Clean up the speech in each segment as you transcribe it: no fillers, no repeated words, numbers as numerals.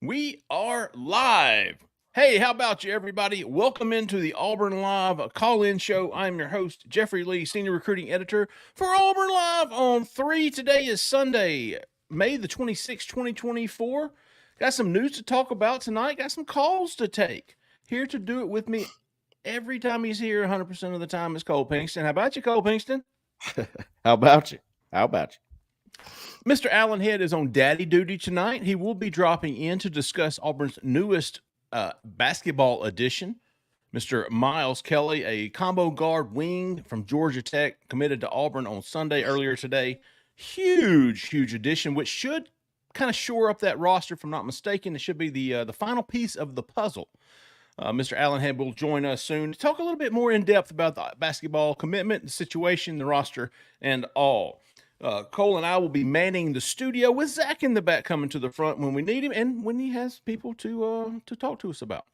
We are live. Hey, how about you, everybody? Welcome into the Auburn Live call-in show. I'm your host, Jeffrey Lee, Senior Recruiting Editor for Auburn Live on 3. Today is Sunday, May the 26th, 2024. Got some news to talk about tonight. Got some calls to take. Here to do it with me every time he's here, 100% of the time, is Cole Pinkston. How about you, Cole Pinkston? How about you? How about you? Mr. Allen Head is on daddy duty tonight. He will be dropping in to discuss Auburn's newest basketball edition. Mr. Miles Kelly, a combo guard wing from Georgia Tech, committed to Auburn on Sunday earlier today. Huge addition, which should kind of shore up that roster, if I'm not mistaken. It should be the final piece of the puzzle. Mr. Allen Head will join us soon to talk a little bit more in depth about the basketball commitment, the situation, the roster, and all. Cole and I will be manning the studio with Zach in the back, coming to the front when we need him and when he has people to talk to us about.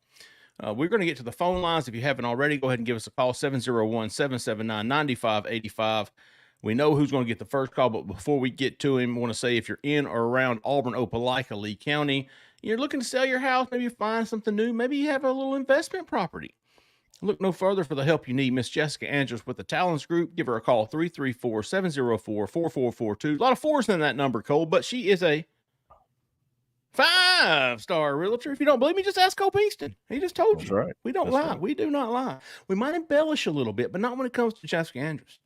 We're going to get to the phone lines. If you haven't already, go ahead and give us a call, 701-779-9585. We know who's going to get the first call, but before we get to him, I want to say if you're in or around Auburn, Opelika, Lee County, you're looking to sell your house, maybe you find something new, maybe you have a little investment property. Look no further for the help you need. Miss Jessica Andrews with the Talents Group. Give her a call, 334-704-4442. A lot of fours in that number, Cole, but she is a 5-star realtor. If you don't believe me, just ask Cole Pinkston. He just told you. Right. We don't lie. Right. We do not lie. We might embellish a little bit, but not when it comes to Jessica Andrews.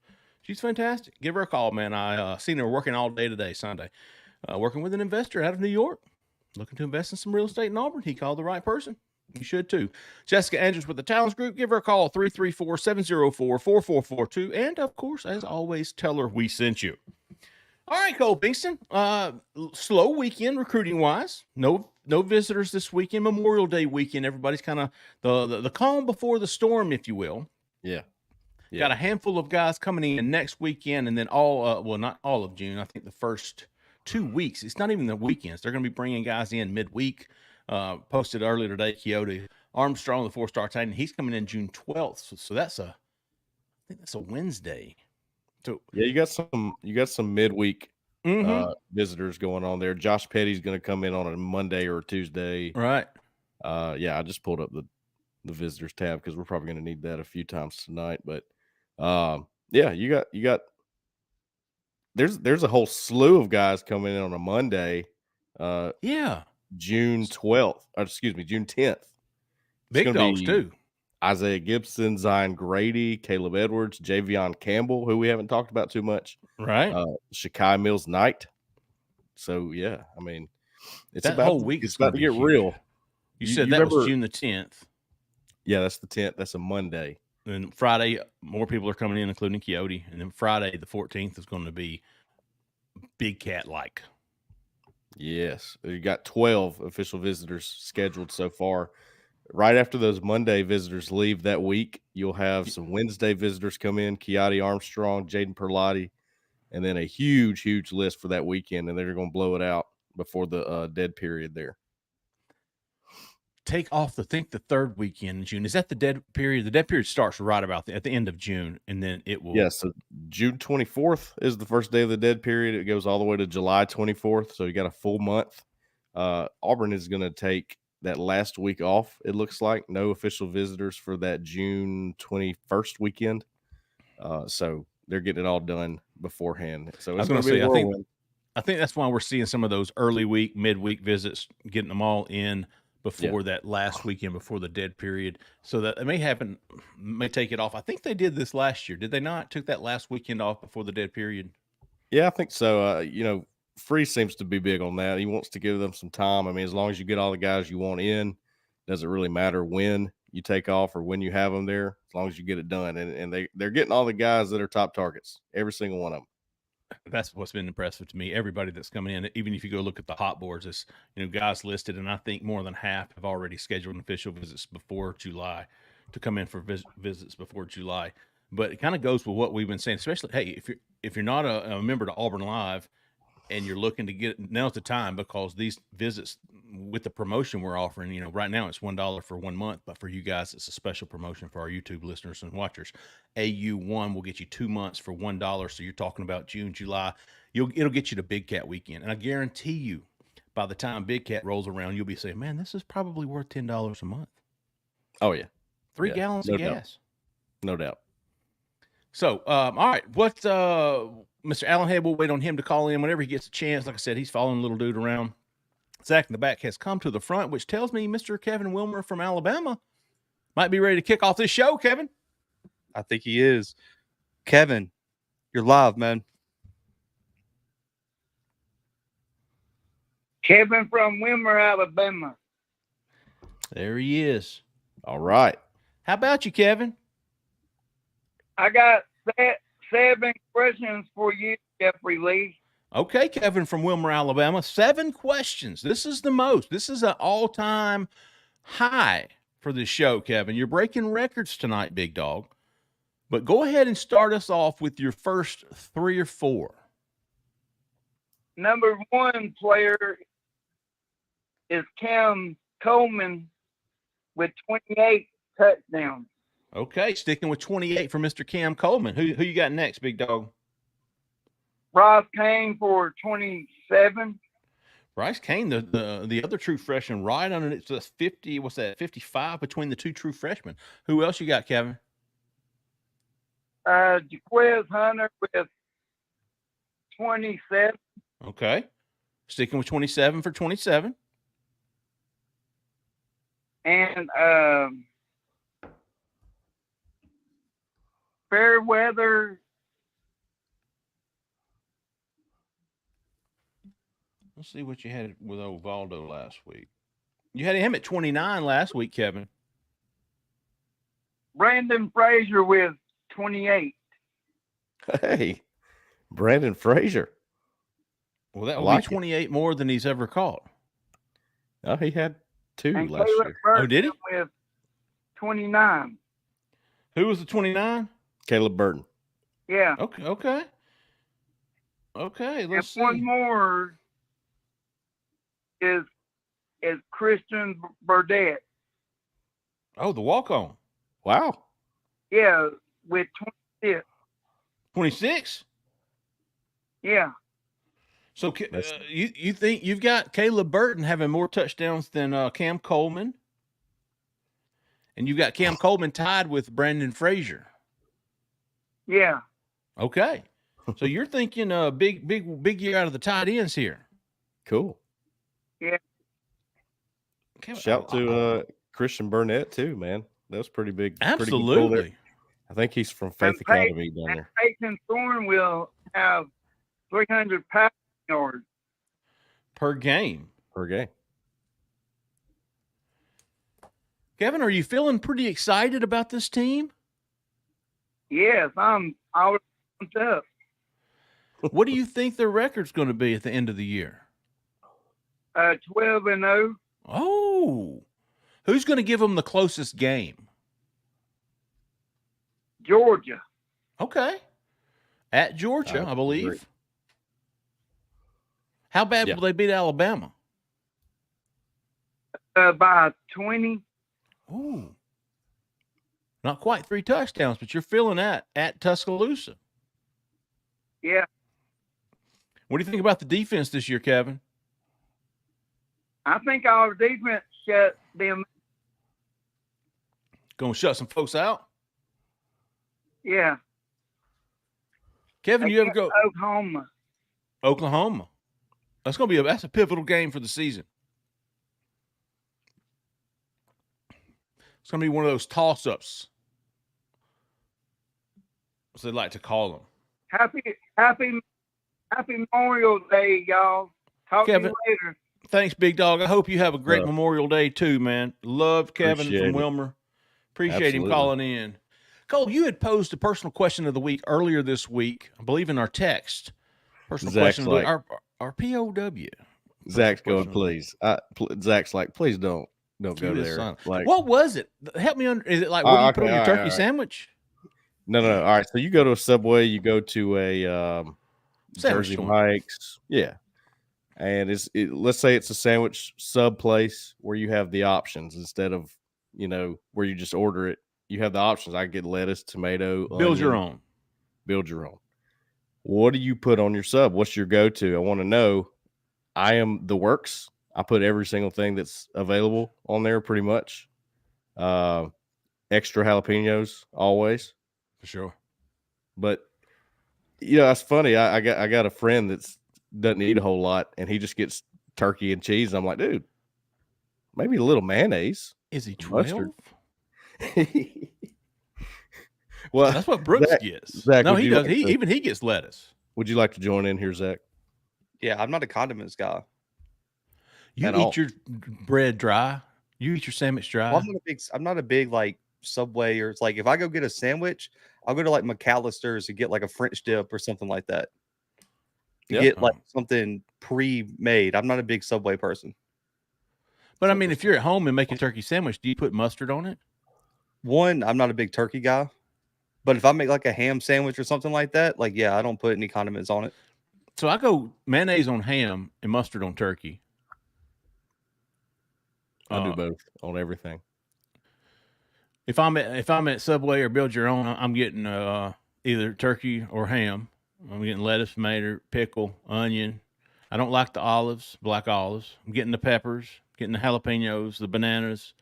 She's fantastic. Give her a call, man. I seen her working all day today, Sunday, working with an investor out of New York, looking to invest in some real estate in Auburn. He called the right person. You should too. Jessica Andrews with the Talents Group. Give her a call, 334-704-4442. And, of course, as always, tell her we sent you. All right, Cole Pinkston. Slow weekend recruiting-wise. No visitors this weekend. Memorial Day weekend. Everybody's kind of the calm before the storm, if you will. Yeah. Got a handful of guys coming in next weekend, and then not all of June. I think the first 2 weeks. It's not even the weekends. They're going to be bringing guys in midweek. Posted earlier today, Quixote Armstrong, the 4-star Titan. He's coming in June 12th. So I think that's a Wednesday. So yeah, you got some midweek visitors going on there. Josh Petty's going to come in on a Monday or a Tuesday. Right. Yeah, I just pulled up the visitors tab because we're probably going to need that a few times tonight. But yeah, you got there's a whole slew of guys coming in on a Monday. June 12th, or excuse me, June 10th. Big dogs too. Isaiah Gibson, Zion Grady, Caleb Edwards, Javion Campbell, who we haven't talked about too much. Right. Shakai Mills Knight. So yeah, I mean, it's that whole week. It's about to get real. You said that was June the 10th. Yeah, that's the 10th. That's a Monday. And Friday, more people are coming in, including Quixote. And then Friday, the 14th, is going to be Big Cat-like. Yes, you got 12 official visitors scheduled so far. Right after those Monday visitors leave that week, you'll have some Wednesday visitors come in, Quixote Armstrong, Jaden Perlotti, and then a huge list for that weekend, and they're going to blow it out before the dead period there. Take off the third weekend in June. Is that the dead period? The dead period starts right about at the end of June, and then it will. Yes, so June 24th is the first day of the dead period. It goes all the way to July 24th, so you got a full month. Auburn is going to take that last week off. It looks like no official visitors for that June 21st weekend. So they're getting it all done beforehand. So it's going to be a whirlwind. I think that's why we're seeing some of those early week, midweek visits, getting them all in before that last weekend, before the dead period, so that it may take it off. I think they did this last year. Did they not? Took that last weekend off before the dead period? Yeah, I think so. Free seems to be big on that. He wants to give them some time. I mean, as long as you get all the guys you want in, doesn't really matter when you take off or when you have them there, as long as you get it done. And they're getting all the guys that are top targets, every single one of them. That's what's been impressive to me. Everybody that's coming in, even if you go look at the hot boards, is guys listed, and I think more than half have already scheduled official visits before July to come in for visits before July. But it kind of goes with what we've been saying, especially if you're not a member to Auburn Live and you're looking to get, now's the time, because these visits with the promotion we're offering, right now it's $1 for 1 month, but for you guys, it's a special promotion for our YouTube listeners and watchers. AU1 will get you 2 months for $1. So you're talking about June, July. It'll get you to Big Cat weekend. And I guarantee you, by the time Big Cat rolls around, you'll be saying, man, this is probably worth $10 a month. Oh, yeah. 3 Yeah, gallons no of doubt. gas. No doubt. So, all right. What, Mr. Allenhead, we'll wait on him to call in whenever he gets a chance. Like I said, he's following little dude around. Zach in the back has come to the front, which tells me Mr. Kevin Wilmer from Alabama might be ready to kick off this show, Kevin. I think he is. Kevin, you're live, man. Kevin from Wilmer, Alabama. There he is. All right. How about you, Kevin? I got 7 questions for you, Jeffrey Lee. Okay, Kevin from Wilmer, Alabama. 7 questions. This is the most. This is an all-time high for this show, Kevin. You're breaking records tonight, big dog. But go ahead and start us off with your first 3 or 4. Number 1 player is Cam Coleman with 28 touchdowns. Okay, sticking with 28 for Mr. Cam Coleman. Who you got next, big dog? Ross Kane for 27. Bryce Kane, the other true freshman, right underneath the 50. What's that? 55 between the 2 true freshmen. Who else you got, Kevin? Jaquez Hunter with 27. Okay, sticking with 27 for 27. And Fairweather. Let's see what you had with Ovaldo last week. You had him at 29 last week, Kevin. Brandon Frazier with 28. Hey, Brandon Frazier. Well, that I would like be 28 more than he's ever caught. Oh, he had 2 And last Caleb year. Burton Oh, did he? with 29. Who was the 29? Caleb Burton. Yeah. Okay. Let's see. And one more is Christian Burdette. Oh, the walk-on. Wow. Yeah, with 26. 26? Yeah. So you think you've got Caleb Burton having more touchdowns than Cam Coleman? And you've got Cam Coleman tied with Brandon Frazier. Yeah. Okay. So you're thinking big year out of the tight ends here. Cool. Yeah. Kevin, Shout to Christian Burnett too, man. That was pretty big. Pretty good goal there. Absolutely. I think he's from Faith And Academy down there. Peyton Thorne will have 300 passing yards. Per game. Per game. Kevin, are you feeling pretty excited about this team? Yes, I was pumped up. What do you think their record's going to be at the end of the year? 12-0. Oh, who's going to give them the closest game? Georgia. Okay. At Georgia, I believe. Great. How bad Yeah. will they beat Alabama? By 20. Ooh. Not quite 3 touchdowns, but you're feeling that at Tuscaloosa. Yeah. What do you think about the defense this year, Kevin? I think our defense shut them. Going to shut some folks out? Yeah. Kevin, you ever go Oklahoma. Oklahoma? That's going to be that's a pivotal game for the season. It's going to be one of those toss-ups, as they like to call them. Happy Memorial Day, y'all. Talk Kevin. to you later. Thanks, Big Dog. I hope you have a great Yeah. Memorial Day too, man. Love Kevin Appreciate from it. Wilmer. Appreciate him Absolutely. calling in. Cole, you had posed a personal question of the week earlier this week, I believe in our text. Personal Zach's question of the week. like- Our POW. Zach's Personal going, question please. Zach's like, please don't go Cue this there. song. Like, What was it? Help me is it like what do you put on okay, your all turkey right. sandwich? no. All right. So you go to a Subway, you go to a Sandwich Jersey joint. Mike's. Yeah. And let's say it's a sandwich sub place where you have the options instead of, where you just order it. You have the options. I get lettuce, tomato, Build your onion. own. Build your own. What do you put on your sub? What's your go-to? I want to know I am the works. I put every single thing that's available on there pretty much. Extra jalapenos always. For sure. But that's funny. I got a friend that's doesn't eat a whole lot, and he just gets turkey and cheese. I'm like, dude, maybe a little mayonnaise. Is he Mustard. 12? Well, That's what Brooks Zach, gets. Zach, No, would he you does. like to- Even he gets lettuce. Would you like to join in here, Zach? Yeah, I'm not a condiments guy. You At eat all. your bread dry. You eat your sandwich dry. Well, I'm not a big like Subway, or it's like if I go get a sandwich, I'll go to like McAllister's and get like a French dip or something like that. To Yeah. get like something pre-made. I'm not a big Subway person. But I mean, if you're at home and make a turkey sandwich, do you put mustard on it? One, I'm not a big turkey guy. But if I make like a ham sandwich or something like that, like, yeah, I don't put any condiments on it. So I go mayonnaise on ham and mustard on turkey. I do both on everything. If I'm at Subway or Build Your Own, I'm getting either turkey or ham. I'm getting lettuce, tomato, pickle, onion. I don't like the olives, black olives. I'm getting the peppers, getting the jalapenos, the bananas.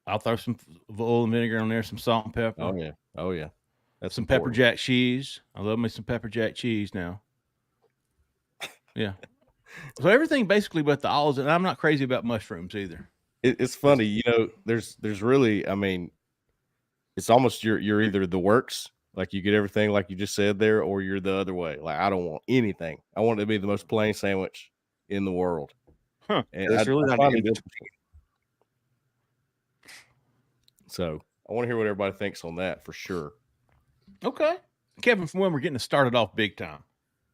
I'll throw some oil and vinegar on there, some salt and pepper. Oh yeah. That's Some pepper important. jack cheese. I love me some pepper jack cheese now. Yeah. So everything basically but the olives, and I'm not crazy about mushrooms either. It's funny, there's really, I mean, it's almost you're either the works, like you get everything like you just said there, or you're the other way. Like I don't want anything. I want it to be the most plain sandwich in the world. Huh. And There's really not find any it interesting. So I want to hear what everybody thinks on that for sure. Okay. Kevin from Wilmer getting us started off big time.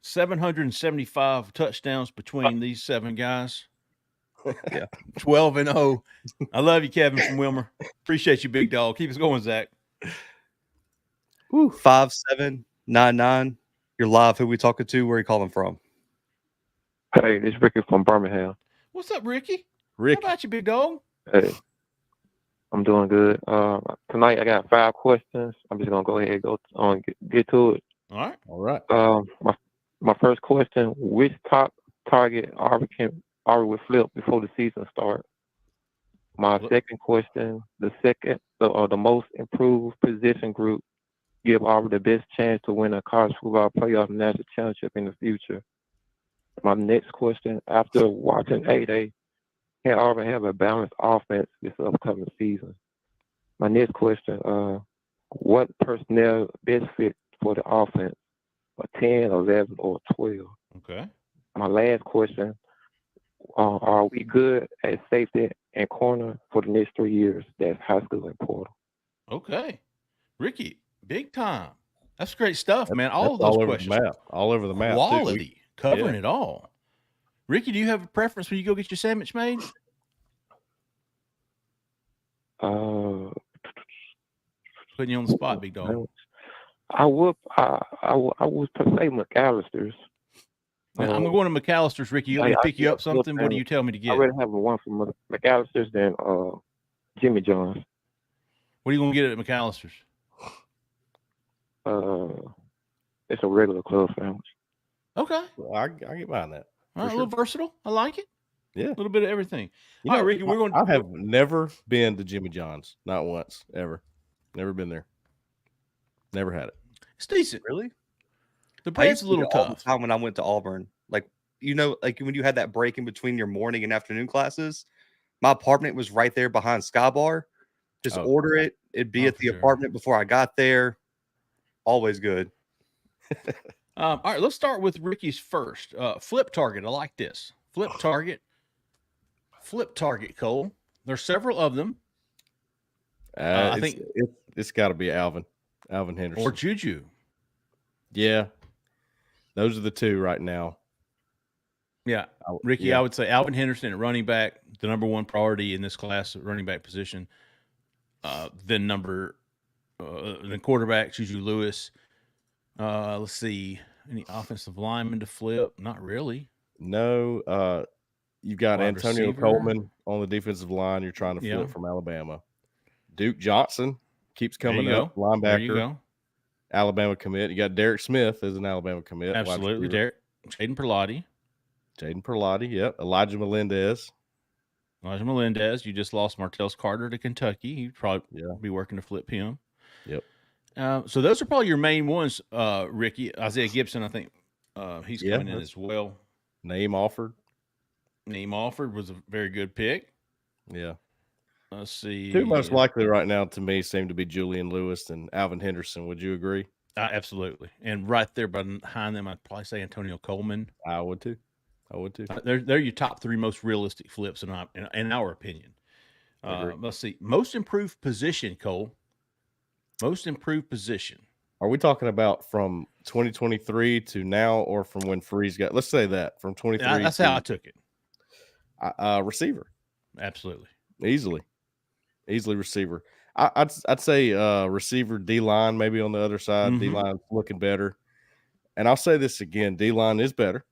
775 touchdowns between these 7 guys. Yeah. 12-0. I love you, Kevin from Wilmer. Appreciate you, big dog. Keep us going, Zach. 5799. You're live. Who we talking to? Where are you calling from? Hey, this is Ricky from Birmingham. What's up, Ricky? Rick, How about you, big dog? Hey, I'm doing good. Tonight I got 5 questions. I'm just gonna go ahead and go on get to it. All right. all right. My first question: which top target Auburn would flip before the season starts? My second question: the most improved position group give Auburn the best chance to win a college football playoff national championship in the future. My next question: after watching 8A, can Auburn have a balanced offense this upcoming season? My next question: what personnel best fit for the offense? A 10, 11, or 12? Okay. My last question: are we good at safety and corner for the next 3 years? That's high school and portal. Okay. Ricky, big time. That's great stuff, man. All of That's those all over questions. the map. All over the map. too. Quality. Covering yeah. it all. Ricky, do you have a preference when you go get your sandwich made? Putting you on the spot, big dog. I would say McAllister's. Now, I'm going to McAllister's, Ricky. You want me to pick you up something? What do you tell me to I'd get? rather have one from McAllister's than Jimmy John's. What are you going to get at McAllister's? It's a regular club sandwich. Okay. Well, I get behind that. All right, a little versatile. I like it. Yeah. A little bit of everything. You All know, right, Ricky, we're going I have never been to Jimmy John's. Not once, ever. Never been there. Never had it. It's decent. Really? The I bread's used a to little eat it all the tough. time when I went to Auburn. Like when you had that break in between your morning and afternoon classes, my apartment was right there behind Sky Bar. Just order it. It'd be at the apartment before I got there. Always good. All right, let's start with Ricky's first. Flip target. I like this. Flip target. Flip target, Cole. There's several of them. I think it's got to be Alvin Henderson or Juju. Yeah, those are the two right now. Yeah, Ricky, I would say Alvin Henderson at running back, the number one priority in this class at running back position. Then then quarterback Juju Lewis. Let's see, any offensive lineman to flip? Not really. No. You've got Wide Antonio receiver. Coleman on the defensive line. You're trying to flip from Alabama. Duke Johnson keeps coming up. Linebacker. There you go. Alabama commit. You got Derek Smith as an Alabama commit. Absolutely, Derek. Jaden Perlotti. Jaden Perlotti, yep. Elijah Melendez. Elijah Melendez. You just lost Martellus Carter to Kentucky. He'd probably be working to flip him. Yep. So those are probably your main ones, Ricky. Isaiah Gibson, I think he's coming in as well. Name offered. Name offered was a very good pick. Yeah. Let's see. Two most likely right now to me seem to be Julian Lewis and Alvin Henderson. Would you agree? Absolutely. And right there behind them, I'd probably say Antonio Coleman. I would too. They're your top three most realistic flips in our opinion. Let's see. Most improved position, Cole. Most improved position. Are we talking about from 2023 to now, or from when Freeze got? Let's say that from 23. That's how I took it. Receiver. Absolutely. Easily receiver. I'd say receiver, D-line maybe on the other side. Mm-hmm. D-line looking better. And I'll say this again, D-line is better,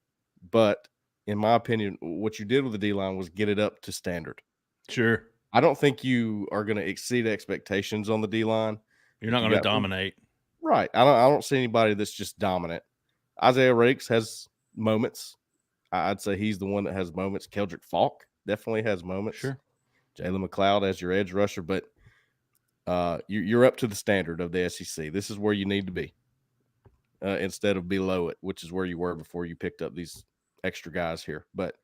but in my opinion, what you did with the D-line was get it up to standard. Sure. I don't think you are going to exceed expectations on the D-line. You're not going to dominate. Right. I don't see anybody that's just dominant. Isaiah Rakes has moments. I'd say he's the one that has moments. Keldrick Falk definitely has moments. Sure. Jalen McLeod as your edge rusher, but you're up to the standard of the SEC. This is where you need to be instead of below it, which is where you were before you picked up these extra guys here. But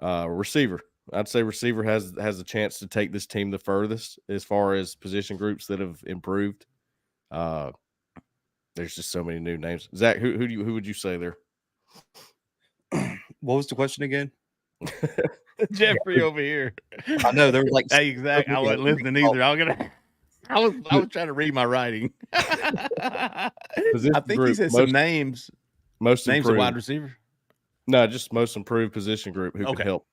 receiver, I'd say receiver has a chance to take this team the furthest as far as position groups that have improved. There's just so many new names. Zach, who would you say there? What was the question again? Jeffrey over here. I know there was like exactly. I wasn't listening either. I was trying to read my writing. I think he said some names. Most names improved. of wide receiver. No, just most improved position group who can help.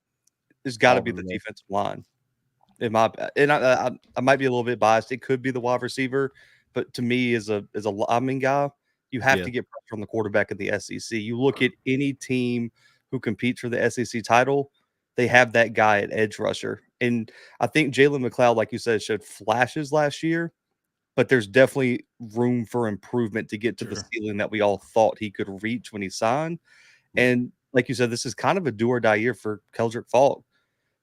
It's got to be the defensive line. I might be a little bit biased. It could be the wide receiver, but to me, as a lineman guy, you have to get pressure on the quarterback in the SEC. You look at any team who competes for the SEC title, they have that guy at edge rusher. And I think Jalen McLeod, like you said, showed flashes last year, but there's definitely room for improvement to get to the ceiling that we all thought he could reach when he signed. And like you said, this is kind of a do or die year for Keldrick Falk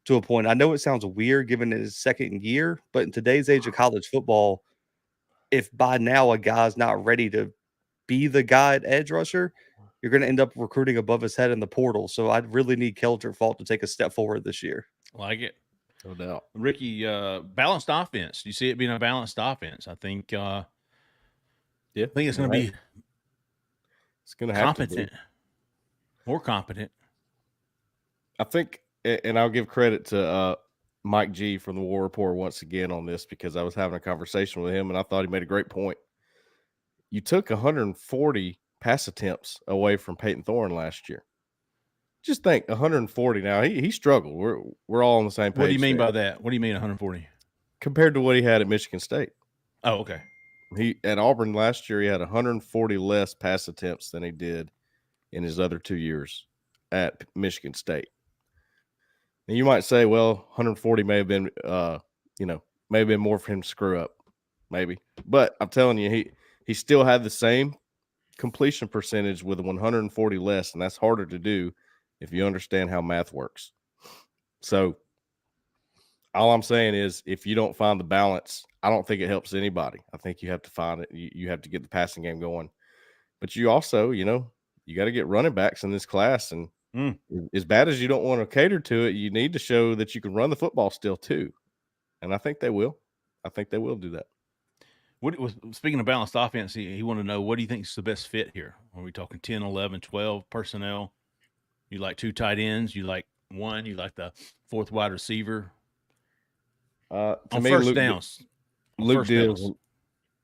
to a point. I know it sounds weird given his second year, but in today's age of college football, if by now a guy's not ready to be the guy at edge rusher, you're going to end up recruiting above his head in the portal. So I really need Keldrick Falk to take a step forward this year. Like it. No doubt. Ricky, balanced offense. Do you see it being a balanced offense? I think I think it's going to be competent. More competent. I think, and I'll give credit to Mike G from the War Report once again on this, because I was having a conversation with him and I thought he made a great point. You took 140 pass attempts away from Peyton Thorne last year. Just think 140. Now he struggled. We're all on the same page. What do you mean by that? What do you mean 140? Compared to what he had at Michigan State. Oh, okay. He at Auburn last year, he had 140 less pass attempts than he did in his other 2 years at Michigan State. And you might say, well, 140 may have been, may have been more for him to screw up, maybe. But I'm telling you, he still had the same completion percentage with 140 less, and that's harder to do if you understand how math works. So all I'm saying is, if you don't find the balance, I don't think it helps anybody. I think you have to find it. You have to get the passing game going. But you also, you got to get running backs in this class. And as bad as you don't want to cater to it, you need to show that you can run the football still too. And I think they will. I think they will do that. Speaking of balanced offense, he wanted to know, what do you think is the best fit here? Are we talking 10, 11, 12 personnel? You like 2 tight ends? You like 1? You like the 4th wide receiver? To on me, first downs. Luke Deal,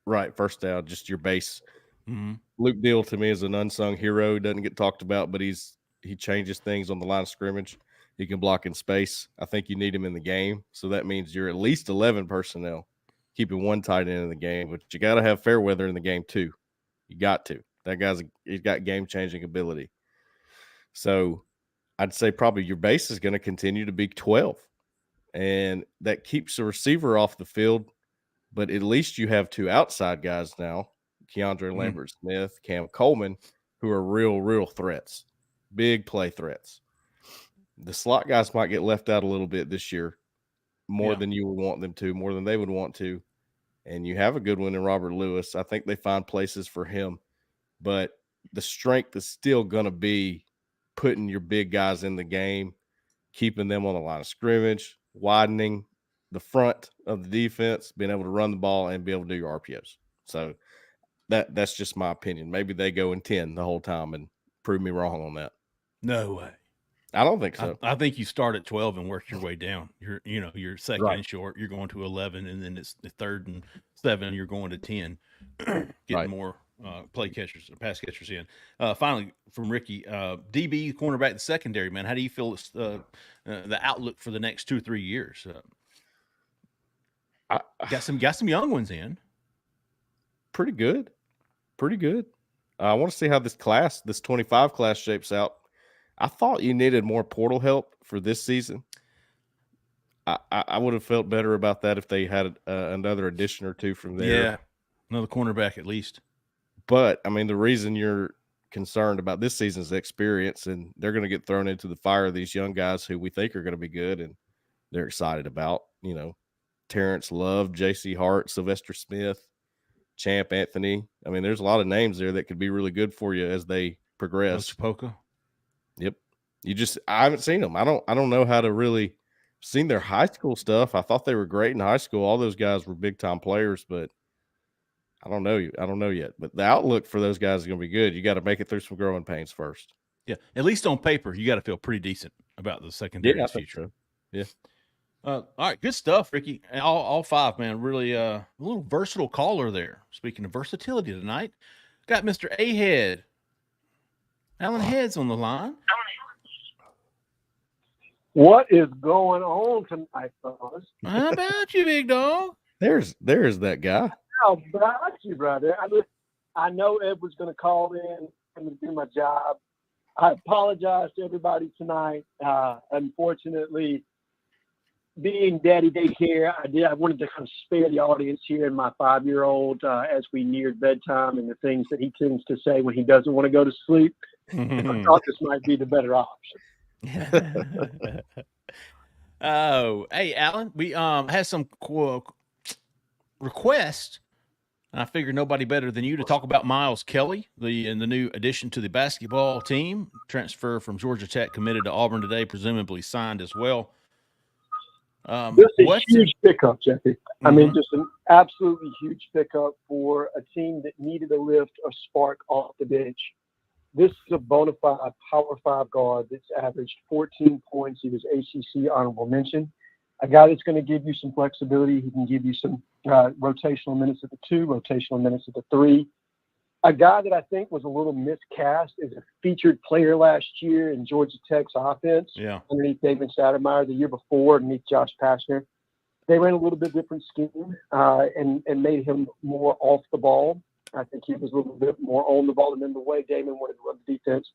right, first down, just your base. Mm-hmm. Luke Deal to me is an unsung hero. Doesn't get talked about, but he changes things on the line of scrimmage. He can block in space. I think you need him in the game. So that means you're at least 11 personnel, keeping 1 tight end in the game. But you got to have Fairweather in the game too. You got to. That he's got game-changing ability. So I'd say probably your base is going to continue to be 12. And that keeps the receiver off the field. But at least you have 2 outside guys now, Keandre Lambert-Smith, Cam Coleman, who are real threats, big play threats. The slot guys might get left out a little bit this year, more Yeah. than you would want them to, more than they would want to. And you have a good one in Robert Lewis. I think they find places for him, but the strength is still going to be putting your big guys in the game, keeping them on the line of scrimmage, widening the front of the defense, being able to run the ball and be able to do your RPOs. So that's just my opinion. Maybe they go in 10 the whole time and prove me wrong on that. No way. I don't think so. I think you start at 12 and work your way down. You're second Right. and short. You're going to 11, and then it's the 3rd and 7. You're going to 10, getting Right. more pass catchers in. Finally, from Ricky, DB, cornerback, the secondary, man. How do you feel the outlook for the next 2 or 3 years? Got some young ones in. Pretty good. I want to see how this 25 class shapes out. I thought you needed more portal help for this season. I would have felt better about that if they had another addition or two from there. Yeah, another cornerback at least. But, I mean, the reason you're concerned about this season's experience, and they're going to get thrown into the fire of these young guys who we think are going to be good and they're excited about, Terrence Love, J.C. Hart, Sylvester Smith, Champ Anthony. I mean, there's a lot of names there that could be really good for you as they progress. Poca. Yep. I haven't seen them. I don't know how to really seen their high school stuff. I thought they were great in high school. All those guys were big time players, but I don't know yet. But the outlook for those guys is going to be good. You got to make it through some growing pains first. Yeah, at least on paper, you got to feel pretty decent about the secondary's future. So. Yeah. All right, good stuff, Ricky. All 5, man. Really a little versatile caller there. Speaking of versatility tonight, got Mr. A-Head. Alan Head's on the line. What is going on tonight, fellas? How about you, big dog? There's that guy. How about you, brother? I know Ed was going to call in and do my job. I apologize to everybody tonight. Unfortunately, being daddy daycare, I wanted to kind of spare the audience here and my 5-year-old as we neared bedtime and the things that he tends to say when he doesn't want to go to sleep. I thought this might be the better option. Oh, hey, Alan, we had some requests. I figured nobody better than you to talk about Miles Kelly, the new addition to the basketball team, transfer from Georgia Tech, committed to Auburn today, presumably signed as well. This is a huge pickup, Jeffy. I mean, just an absolutely huge pickup for a team that needed a lift, a spark off the bench. This is a bona fide Power 5 guard that's averaged 14 points. He was ACC honorable mention. A guy that's going to give you some flexibility. He can give you some rotational minutes at the 2, rotational minutes at the 3. A guy that I think was a little miscast as a featured player last year in Georgia Tech's offense. Yeah. Underneath David Sattermeyer the year before, underneath Josh Pastner. They ran a little bit different scheme and made him more off the ball. I think he was a little bit more on the ball, and then the way Damon wanted to run the defense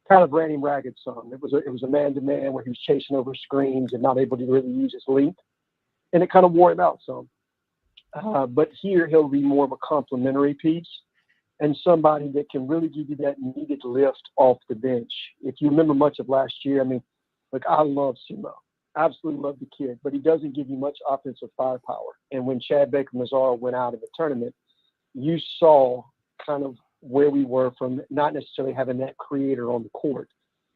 kind of ran him ragged some. It was a man-to-man where he was chasing over screens and not able to really use his length, and it kind of wore him out some. But here he'll be more of a complementary piece and somebody that can really give you that needed lift off the bench. If you remember much of last year, I mean, look, I love Sumo. Absolutely love the kid, but he doesn't give you much offensive firepower. And when Chad Baker-Mazara went out in the tournament, you saw kind of where we were from not necessarily having that creator on the court.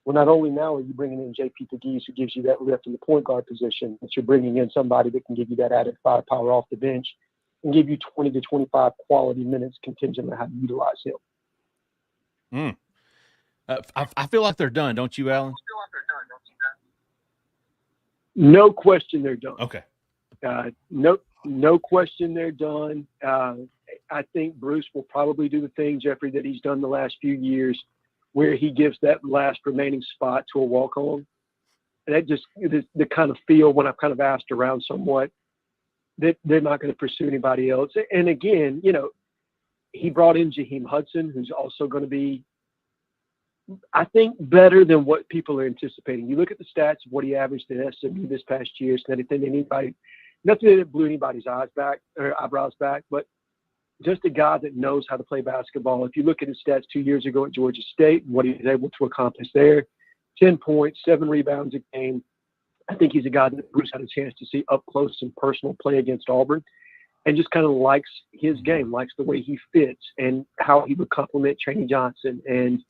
Well, not only now are you bringing in JP Pegues, who gives you that lift in the point guard position, but you're bringing in somebody that can give you that added firepower off the bench and give you 20 to 25 quality minutes contingent on how to utilize him. I feel like they're done, don't you, Alan? No question they're done. Okay. No question they're done. I think Bruce will probably do the thing, Jeffrey, that he's done the last few years, where he gives that last remaining spot to a walk-on. And that just the kind of feel when I've kind of asked around somewhat that they're not going to pursue anybody else. And again, he brought in Jaheim Hudson, who's also going to be, I think, better than what people are anticipating. You look at the stats of what he averaged at SMU this past year. It's nothing that blew anybody's eyebrows back, but just a guy that knows how to play basketball. If you look at his stats 2 years ago at Georgia State and what he was able to accomplish there, 10 points, 7 rebounds a game. I think he's a guy that Bruce had a chance to see up close and personal play against Auburn, and just kind of likes his game, likes the way he fits and how he would complement Chaney Johnson and,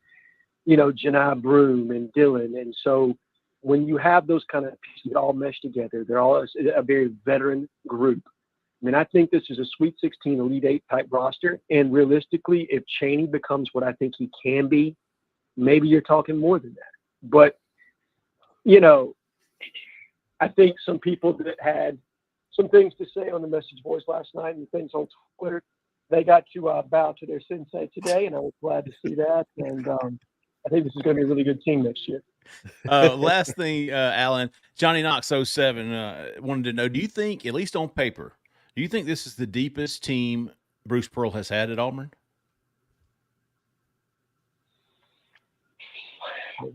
Janai Broom and Dylan. And so when you have those kind of pieces that all mesh together, they're all a very veteran group. I mean, I think this is a Sweet 16, Elite 8 type roster. And realistically, if Chaney becomes what I think he can be, maybe you're talking more than that. But, I think some people that had some things to say on the message boards last night and things on Twitter, they got to bow to their sensei today, and I was glad to see that. And I think this is going to be a really good team next year. Last thing, Alan, Johnny Knox 07 wanted to know, do you think, at least on paper, do you think this is the deepest team Bruce Pearl has had at Auburn?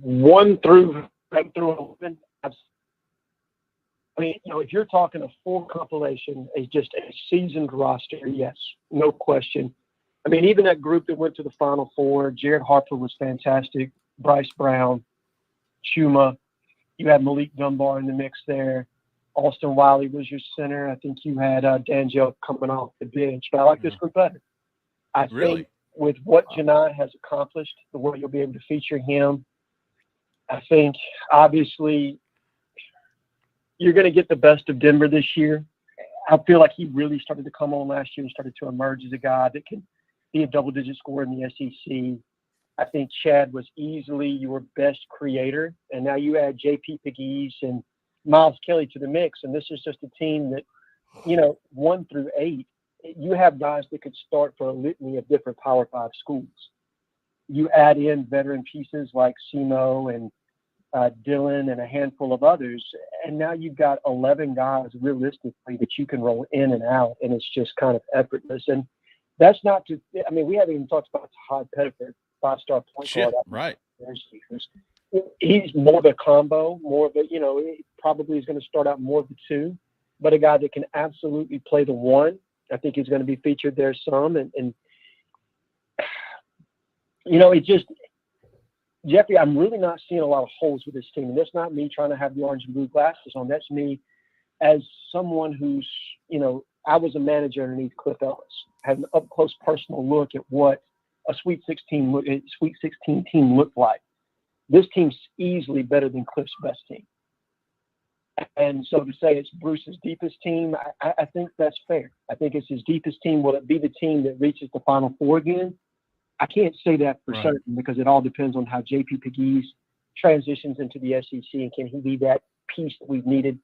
1 through 11. I mean, if you're talking a full compilation, just a seasoned roster, yes, no question. I mean, even that group that went to the Final Four, Jared Harper was fantastic, Bryce Brown, Chuma. You had Malik Dunbar in the mix there. Austin Wiley was your center. I think you had D'Angelo coming off the bench. But I like this group better. I think with what Janai has accomplished, the way you'll be able to feature him, I think obviously you're going to get the best of Denver this year. I feel like he really started to come on last year and started to emerge as a guy that can be a double-digit scorer in the SEC. I think Chad was easily your best creator, and now you add J.P. Pegues and Miles Kelly to the mix, and this is just a team that, 1 through 8, you have guys that could start for a litany of different Power 5 schools. You add in veteran pieces like Simo and Dylan and a handful of others, and now you've got 11 guys realistically that you can roll in and out, and it's just kind of effortless. And that's not to – I mean, we haven't even talked about Todd Pettiford, 5-star point guard. Right. He's more of a combo, more of a – he probably is going to start out more of the 2, but a guy that can absolutely play the 1. I think he's going to be featured there some. And it just – Jeffrey, I'm really not seeing a lot of holes with this team. And that's not me trying to have the orange and blue glasses on. That's me as someone who's, I was a manager underneath Cliff Ellis, had an up-close personal look at what a Sweet 16 team looked like. This team's easily better than Cliff's best team. And so to say it's Bruce's deepest team, I think that's fair. I think it's his deepest team. Will it be the team that reaches the Final Four again? I can't say that for certain because it all depends on how J.P. Pegues transitions into the SEC, and can he be that piece that we've needed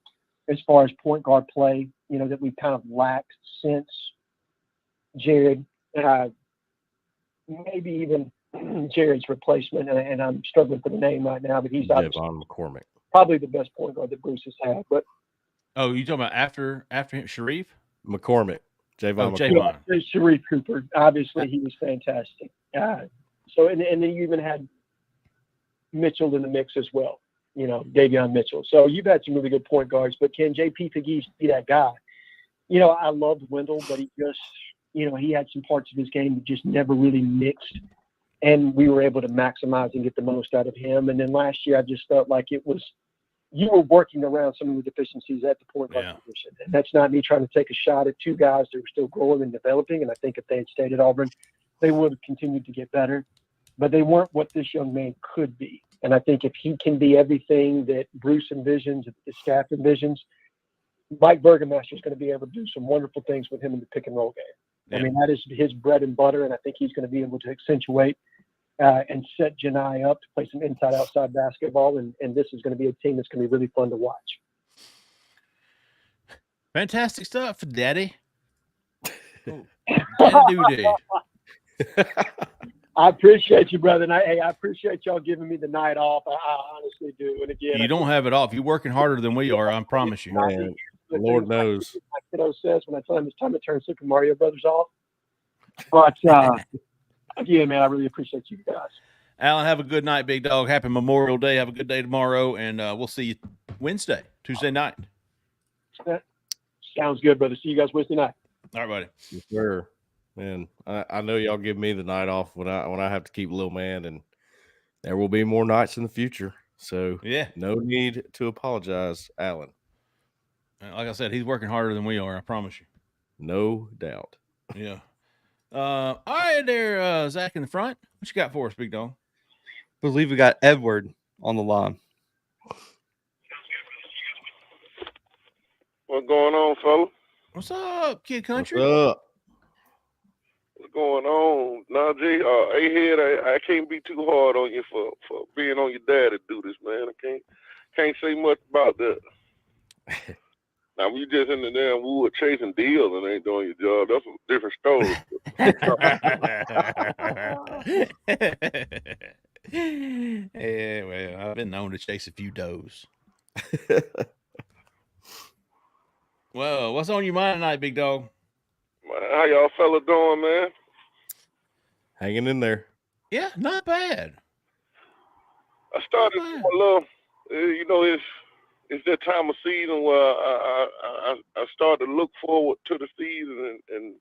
as far as point guard play, that we've kind of lacked since Jared, maybe even Jared's replacement, and I'm struggling for the name right now, but he's Javon McCormick, probably the best point guard that Bruce has had. But you talking about after him, Sharif? McCormick. Javon McCormick. Sharif Cooper, obviously he was fantastic. So and then you even had Mitchell in the mix as well, Davion Mitchell. So you've had some really good point guards, but can J.P. Pegues be that guy? I loved Wendell, but he just, he had some parts of his game that just never really mixed, and we were able to maximize and get the most out of him. And then last year I just felt like it was, you were working around some of the deficiencies at the point guard position. And that's not me trying to take a shot at 2 guys that were still growing and developing. And I think if they had stayed at Auburn, they would have continued to get better. But they weren't what this young man could be. And I think if he can be everything that Bruce envisions, that the staff envisions, Mike Burgermaster is going to be able to do some wonderful things with him in the pick and roll game. Yeah. I mean, that is his bread and butter. And I think he's going to be able to accentuate and set Janai up to play some inside-outside basketball, and this is going to be a team that's going to be really fun to watch. Fantastic stuff, Daddy. Daddy. I appreciate you, brother. And I appreciate y'all giving me the night off. I honestly do. And again, you don't have it off. You're working harder than we are. I promise you. Man, the Lord knows. My kiddo says when I tell him it's time to turn Super Mario Brothers off. But again, man, I really appreciate you guys. Alan, have a good night, big dog. Happy Memorial Day. Have a good day tomorrow, and we'll see you Tuesday night. Sounds good, brother. See you guys Wednesday night. All right, buddy. Yes, sir. Man, I know y'all give me the night off when I have to keep little man, and there will be more nights in the future. So Yeah. no need to apologize, Allen. Like I said, he's working harder than we are. I promise you. No doubt. Yeah. All right, there, Zach in the front. What you got for us, big dog? Believe we got Edward on the line. What's going on, fella? What's up, Kid Country? What's up? What's going on? Nah, Jay, A-Head, I can't be too hard on you for being on your dad to do this, man. I can't say much about that. Now, we just in the damn wood chasing deals and ain't doing your job. That's a different story. Yeah, well, I've been known to chase a few does. Well, what's on your mind tonight, big dog? How y'all fella doing, man? Hanging in there. Yeah, not bad. I started doing a little, it's that time of season where I started to look forward to the season and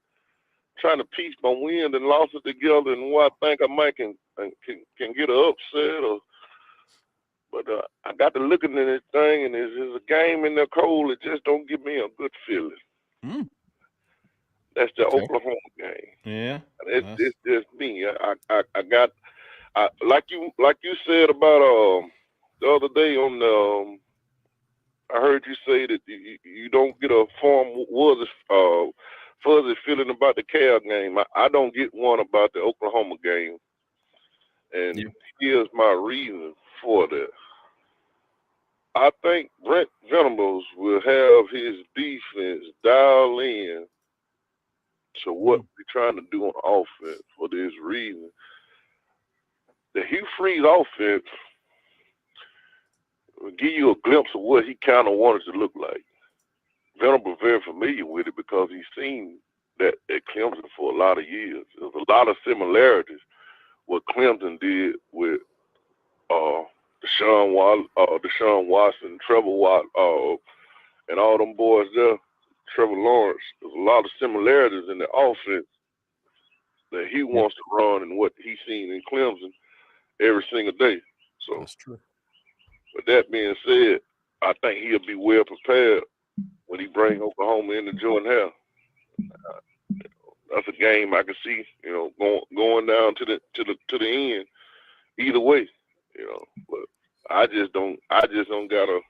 trying to piece my wins and losses together and what I think I might can get an upset but I got to looking at this thing and there's a game in there cold. It just don't give me a good feeling. Mm. That's the Oklahoma game. Yeah, it's just me. I got like you said about the other day on the. I heard you say that you don't get a fuzzy feeling about the Cal game. I don't get one about the Oklahoma game, and here's my reason for that. I think Brent Venables will have his defense dial in to what we're trying to do on offense for this reason. The Hugh Freeze offense will give you a glimpse of what he kind of wanted to look like. Venables very familiar with it because he's seen that at Clemson for a lot of years. There's a lot of similarities what Clemson did with Deshaun Watson, Trevor Watt, and all them boys there, Trevor Lawrence. There's a lot of similarities in the offense that he wants to run and what he's seen in Clemson every single day. So that's true. With that being said, I think he'll be well prepared when he bring Oklahoma into Jordan Hare. That's a game I can see, going down to the end. Either way, But I just don't got a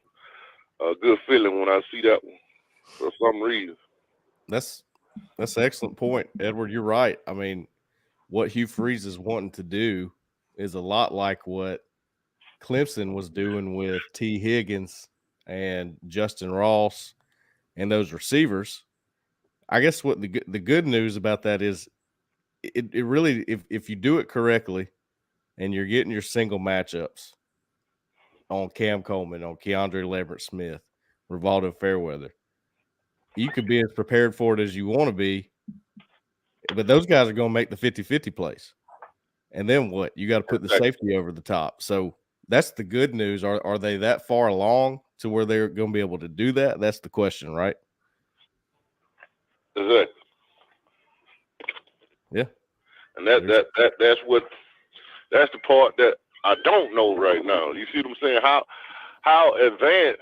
good feeling when I see that one for some reason. That's an excellent point, Edward. You're right. I mean, what Hugh Freeze is wanting to do is a lot like what Clemson was doing with T. Higgins and Justin Ross and those receivers. I guess what the good news about that is it really, if you do it correctly and you're getting your single matchups on Cam Coleman, on Keandre Leverett-Smith, Rivaldo Fairweather, you could be as prepared for it as you want to be, but those guys are going to make the 50-50 plays. And then what? You got to put the safety over the top. So that's the good news. Are they that far along to where they're going to be able to do that? That's the question, right? Exactly. Yeah. And that's the part that I don't know right now. You see what I'm saying? How advanced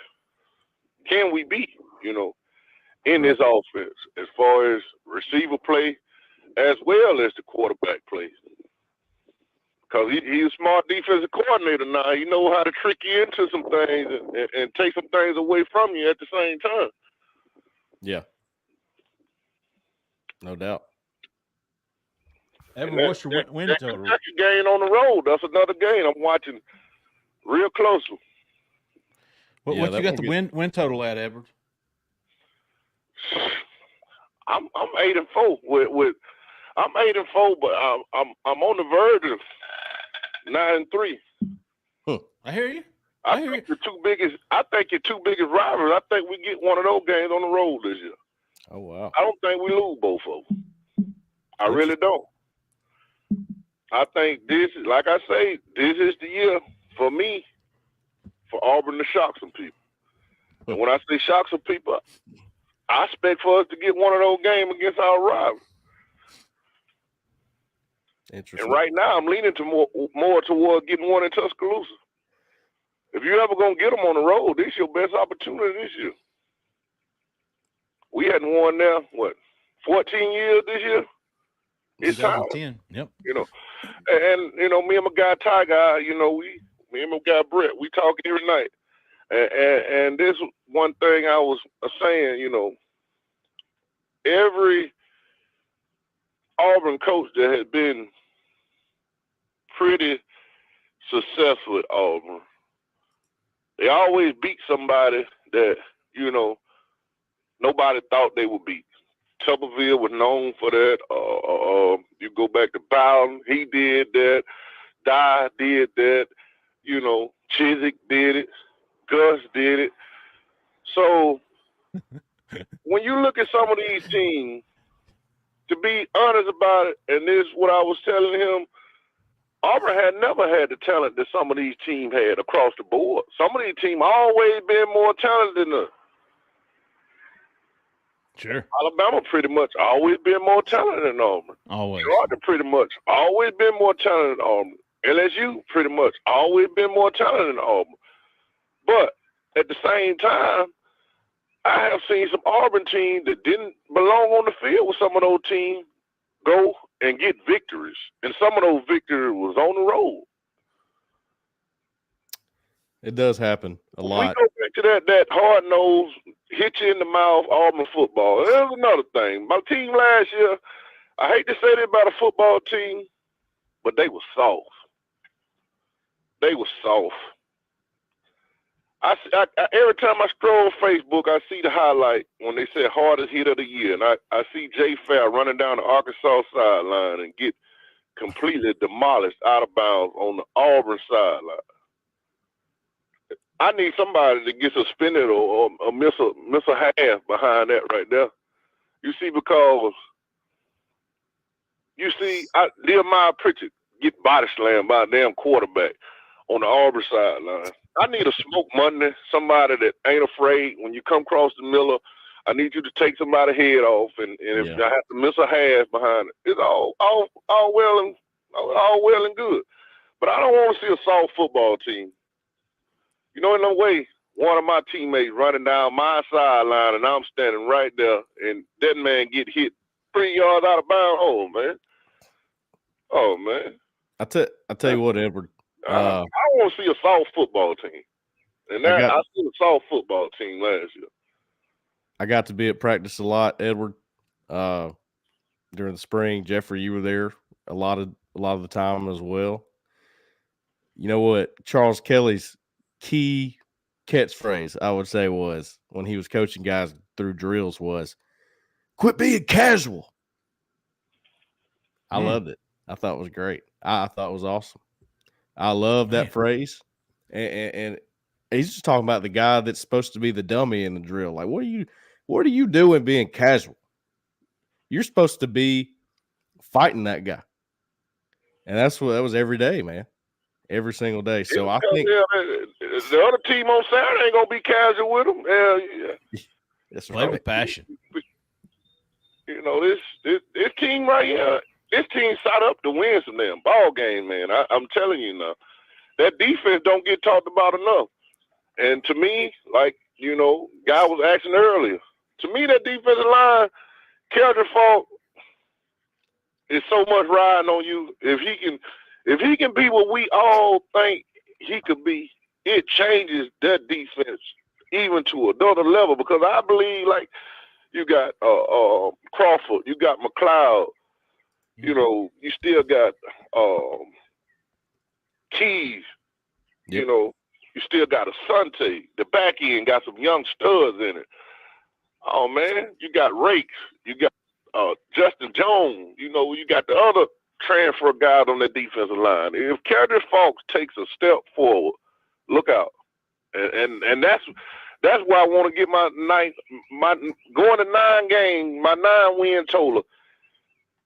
can we be, in this offense as far as receiver play as well as the quarterback play? Because he's a smart defensive coordinator now. He knows how to trick you into some things and take some things away from you at the same time. Yeah. No doubt. Evan, what's your win total? Kentucky game on the road. That's another game I'm watching real closely. What you got the win total at, Edward? I'm 8-4 with I'm 8-4, but I'm on the verge of 9-3. I hear you. I think your two biggest rivals. I think we get one of those games on the road this year. Oh wow! I don't think we lose both of them. I really don't. I think this is, like I say, this is the year for me, for Auburn to shock some people. And when I say shock some people, I expect for us to get one of those games against our rivals. Interesting. And right now, I'm leaning to more toward getting one in Tuscaloosa. If you ever gonna get them on the road, this is your best opportunity this year. We hadn't won there 14 years this year. It's time. 2010. Yep. You know, and me and my guy Tiger, me and my guy Brett, we talk every night. And this one thing I was saying, every Auburn coach that had been pretty successful at Auburn, they always beat somebody that, nobody thought they would beat. Tuberville was known for that. You go back to Bowden, he did that. Dye did that. Chiswick did it. Gus did it. So when you look at some of these teams, to be honest about it, and this is what I was telling him, Auburn had never had the talent that some of these teams had across the board. Some of these teams always been more talented than us. Sure. Alabama pretty much always been more talented than Auburn. Always. Georgia pretty much always been more talented than Auburn. LSU pretty much always been more talented than Auburn. But at the same time, I have seen some Auburn teams that didn't belong on the field with some of those teams go and get victories. And some of those victories was on the road. It does happen a lot. We go back to that hard-nosed, hit you in the mouth Auburn football. There's another thing. My team last year, I hate to say that about a football team, but they were soft. They were soft. I every time I scroll Facebook, I see the highlight when they said hardest hit of the year, and I see Jay Fair running down the Arkansas sideline and get completely demolished out of bounds on the Auburn sideline. I need somebody to get suspended or miss a half behind that right there. You see, because Nehemiah Pritchett get body slammed by a damn quarterback on the Auburn sideline. I need a smoke Monday, somebody that ain't afraid. When you come across the Miller, I need you to take somebody's head off, and if I have to miss a half behind it, it's all well and good. But I don't want to see a soft football team. In no way, one of my teammates running down my sideline, and I'm standing right there, and that man get hit 3 yards out of bounds. Oh man. I tell you what, Edward. I want to see a soft football team, and I see a soft football team last year. I got to be at practice a lot, Edward, during the spring. Jeffrey, you were there a lot of the time as well. You know what? Charles Kelly's key catchphrase, I would say, was when he was coaching guys through drills was, "Quit being casual." I loved it. I thought it was great. I thought it was awesome. I love that phrase. And he's just talking about the guy that's supposed to be the dummy in the drill. Like, what are you doing being casual? You're supposed to be fighting that guy. And that was every day, man. Every single day. So I think the other team on Saturday ain't gonna be casual with them. That's play with passion. This team right here. This team set up to win some damn ball game, man. I'm telling you now. That defense don't get talked about enough. And to me, like, guy was asking earlier, to me that defensive line, Keldrick Faulk is so much riding on you. If he can be what we all think he could be, it changes that defense even to another level. Because I believe, like, you got Crawford, you got McLeod, you still got Keys, you still got Asante. The back end got some young studs in it. Oh, man, you got Rakes. You got Justin Jones. You got the other transfer guys on that defensive line. If Keldrick Faulk takes a step forward, look out. And that's why I want to get my going to 9 games, my 9-win total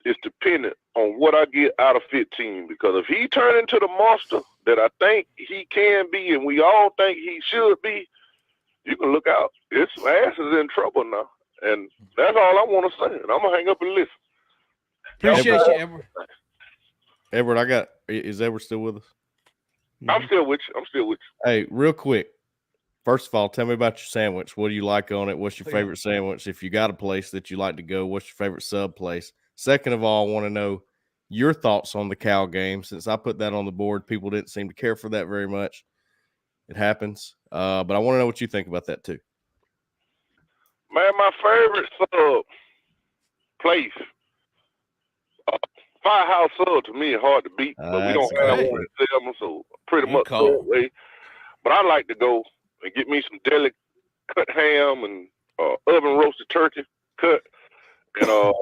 is dependent on what I get out of 15. Because if he turn into the monster that I think he can be and we all think he should be, you can look out. His ass is in trouble now. And that's all I want to say. And I'm going to hang up and listen. Appreciate you, Edward. Edward, is Edward still with us? I'm still with you. Hey, real quick. First of all, tell me about your sandwich. What do you like on it? What's your favorite sandwich? If you got a place that you like to go, what's your favorite sub place? Second of all, I want to know your thoughts on the Cal game. Since I put that on the board, people didn't seem to care for that very much. It happens. But I want to know what you think about that too. Man, my favorite sub place. Firehouse sub to me is hard to beat, but we don't have one in Selma, so pretty much that way. But I like to go and get me some deli cut ham and oven roasted turkey cut, and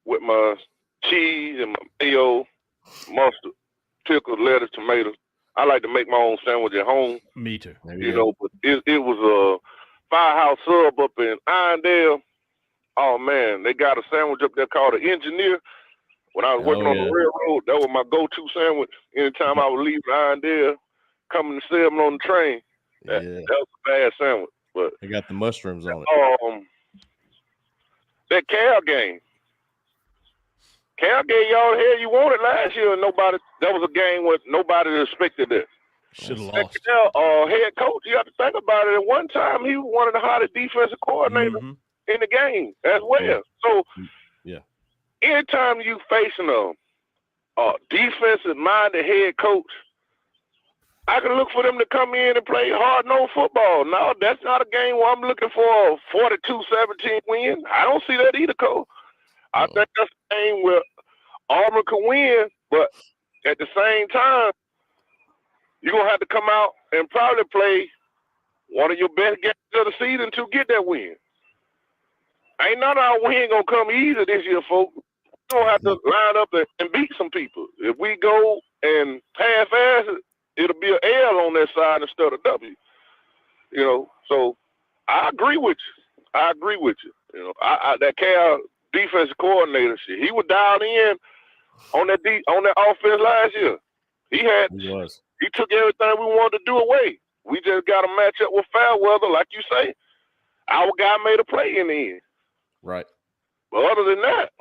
with my cheese and my mayo, mustard, pickles, lettuce, tomatoes. I like to make my own sandwich at home. Me too. But it was a Firehouse sub up in Irondale. Oh man, they got a sandwich up there called the Engineer. When I was working on the railroad, that was my go-to sandwich. Anytime I would leave Irondale, coming to Selma on the train, that was a bad sandwich. But they got the mushrooms on it. That Cal game. Cal gave y'all the hell you wanted last year, and that was a game where nobody expected it. Should have lost. Cal, head coach, you have to think about it. At one time, he was one of the hottest defensive coordinators in the game as well. So, anytime you facing a defensive-minded head coach, I can look for them to come in and play hard-nosed football. No, that's not a game where I'm looking for a 42-17 win. I don't see that either, Cole. I think that's a game where Auburn can win, but at the same time, you're going to have to come out and probably play one of your best games of the season to get that win. Ain't none of our win going to come easy this year, folks. We're going to have to line up and beat some people. If we go and half-ass it, it'll be an L on that side instead of W. So I agree with you. That Cal defensive coordinator shit, he was dialed in on that offense last year. He took everything we wanted to do away. We just got to match up with Fairweather, like you say. Our guy made a play in the end. Right. But other than that,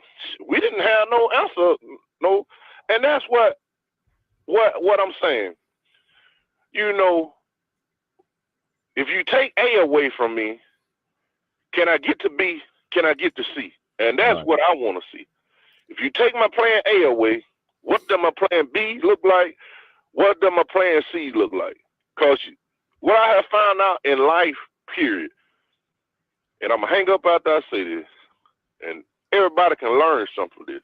we didn't have no answer. No, and that's what I'm saying. If you take A away from me, can I get to B? Can I get to C? And that's what I want to see. If you take my plan A away, what does my plan B look like? What does my plan C look like? Because what I have found out in life, period, and I'm going to hang up after I say this, and everybody can learn something from this.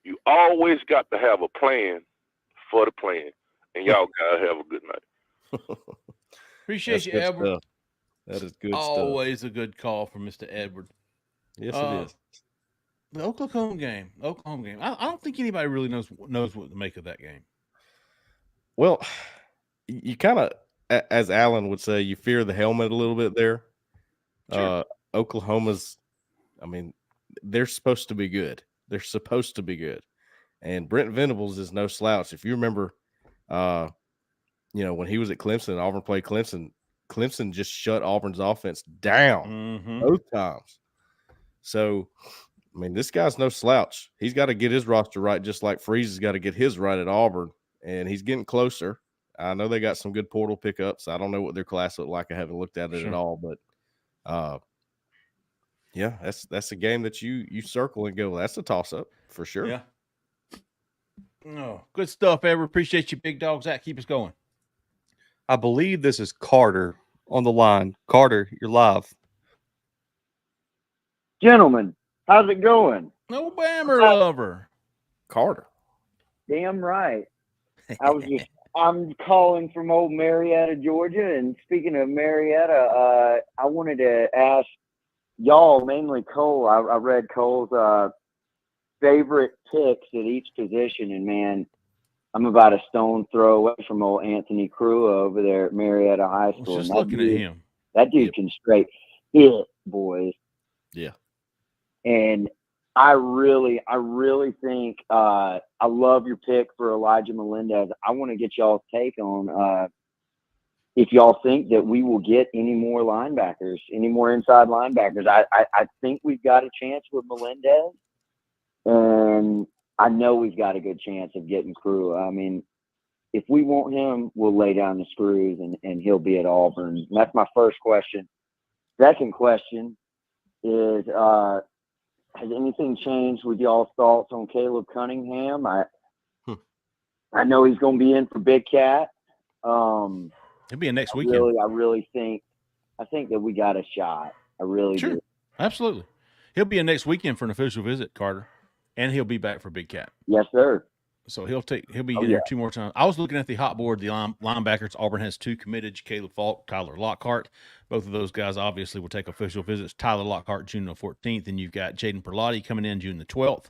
You always got to have a plan for the plan, and y'all got to have a good night. Appreciate you, Edward. Stuff. That is good Always a good call from Mr. Edward. Yes, it is. The Oklahoma game. I don't think anybody really knows what to make of that game. Well, you kind of, as Alan would say, you fear the helmet a little bit there. Sure. Oklahoma's, they're supposed to be good. And Brent Venables is no slouch. If you remember, when he was at Clemson, Auburn played Clemson. Clemson just shut Auburn's offense down both times. So, this guy's no slouch. He's got to get his roster right, just like Freeze has got to get his right at Auburn, and he's getting closer. I know they got some good portal pickups. I don't know what their class looked like. I haven't looked at it at all, but that's a game that you circle and go, well, that's a toss-up for sure. Yeah. No, good stuff, Ever. Appreciate you, big dog. Zach, keep us going. I believe this is Carter on the line. Carter, you're live. Gentlemen, how's it going? No Bammer lover. Carter. Damn right. I'm calling from old Marietta, Georgia. And speaking of Marietta, I wanted to ask y'all, mainly Cole. I read Cole's favorite picks at each position. And, man, I'm about a stone throw away from old Anthony Crua over there at Marietta High School. Just looking at him. That dude can straight hit, boys. Yeah. And I really think I love your pick for Elijah Melendez. I want to get y'all's take on if y'all think that we will get any more linebackers, any more inside linebackers. I think we've got a chance with Melendez, and I know we've got a good chance of getting Crua. if we want him, we'll lay down the screws and he'll be at Auburn. And that's my first question. Second question is, has anything changed with y'all's thoughts on Caleb Cunningham? I know he's going to be in for Big Cat. He'll be in next weekend. I really think that we got a shot. I really do. Absolutely. He'll be in next weekend for an official visit, Carter, and he'll be back for Big Cat. Yes, sir. So he'll be in there 2 more times. I was looking at the hot board, the linebackers. Auburn has 2 committed: Caleb Falk, Tyler Lockhart. Both of those guys obviously will take official visits. Tyler Lockhart, June the 14th, and you've got Jaden Perlotti coming in June the 12th.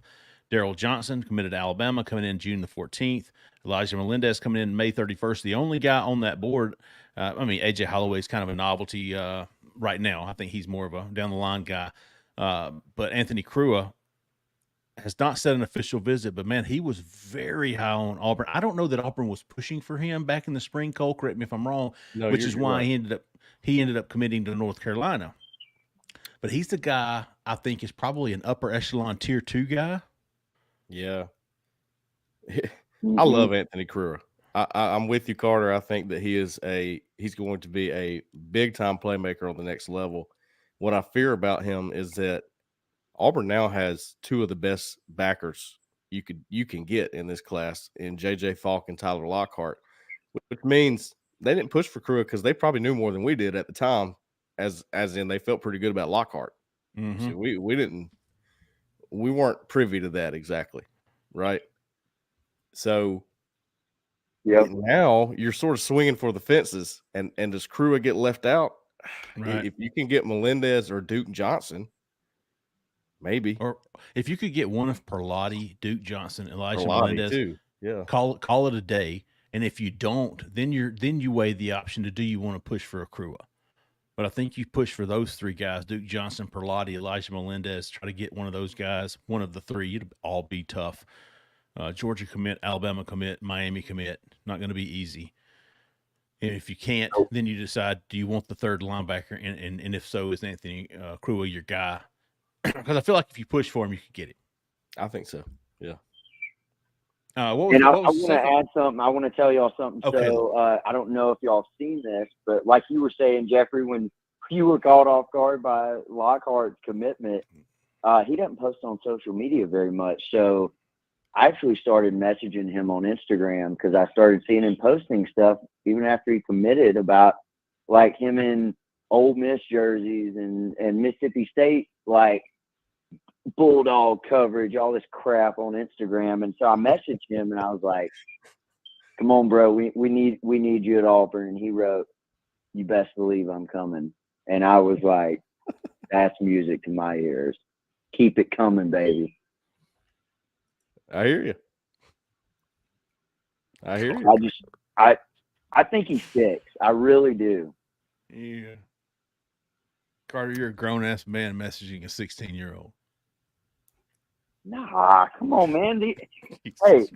Daryl Johnson committed to Alabama, coming in June the 14th. Elijah Melendez coming in May 31st. The only guy on that board, A.J. Holloway is kind of a novelty right now. I think he's more of a down-the-line guy. But Anthony Crua has not set an official visit, but, man, he was very high on Auburn. I don't know that Auburn was pushing for him back in the spring, Cole. Correct me if I'm wrong, which is why right. he ended up committing to North Carolina. But he's the guy I think is probably an upper echelon tier 2 guy. Yeah. I love Anthony Crua. I'm with you, Carter. I think that he's going to be a big-time playmaker on the next level. What I fear about him is that Auburn now has 2 of the best backers you can get in this class in J.J. Falk and Tyler Lockhart, which means they didn't push for Crua because they probably knew more than we did at the time, as in they felt pretty good about Lockhart. Mm-hmm. So we weren't privy to that exactly, right? So now you're sort of swinging for the fences, and does Crua get left out? Right. If you can get Melendez or Duke Johnson, maybe. Or if you could get one of Perlotti, Duke Johnson, Elijah Melendez, too. Yeah. Call it a day. And if you don't, then you weigh the option to do you want to push for a Crua. But I think you push for those 3 guys, Duke Johnson, Perlotti, Elijah Melendez, try to get one of those guys, one of the 3. It'd all be tough. Georgia commit, Alabama commit, Miami commit. Not going to be easy. And if you can't, then you decide, do you want the 3rd linebacker? And if so, is Anthony Crua your guy? Because I feel like if you push for him, you could get it. I think so. Yeah. I want to add something. I want to tell y'all something. Okay. So I don't know if y'all have seen this, but like you were saying, Jeffrey, when you were caught off guard by Lockhart's commitment, he doesn't post on social media very much. So I actually started messaging him on Instagram because I started seeing him posting stuff even after he committed about like him in Ole Miss jerseys and Mississippi State, like Bulldog coverage, all this crap on Instagram. And so I messaged him and I was like, come on, bro, we need you at Auburn. And he wrote, you best believe I'm coming. And I was like, that's music to my ears. Keep it coming, baby. I hear you. I think he sticks. I really do. Yeah. Carter, you're a grown-ass man messaging a 16-year-old. Nah, come on, man. Hey,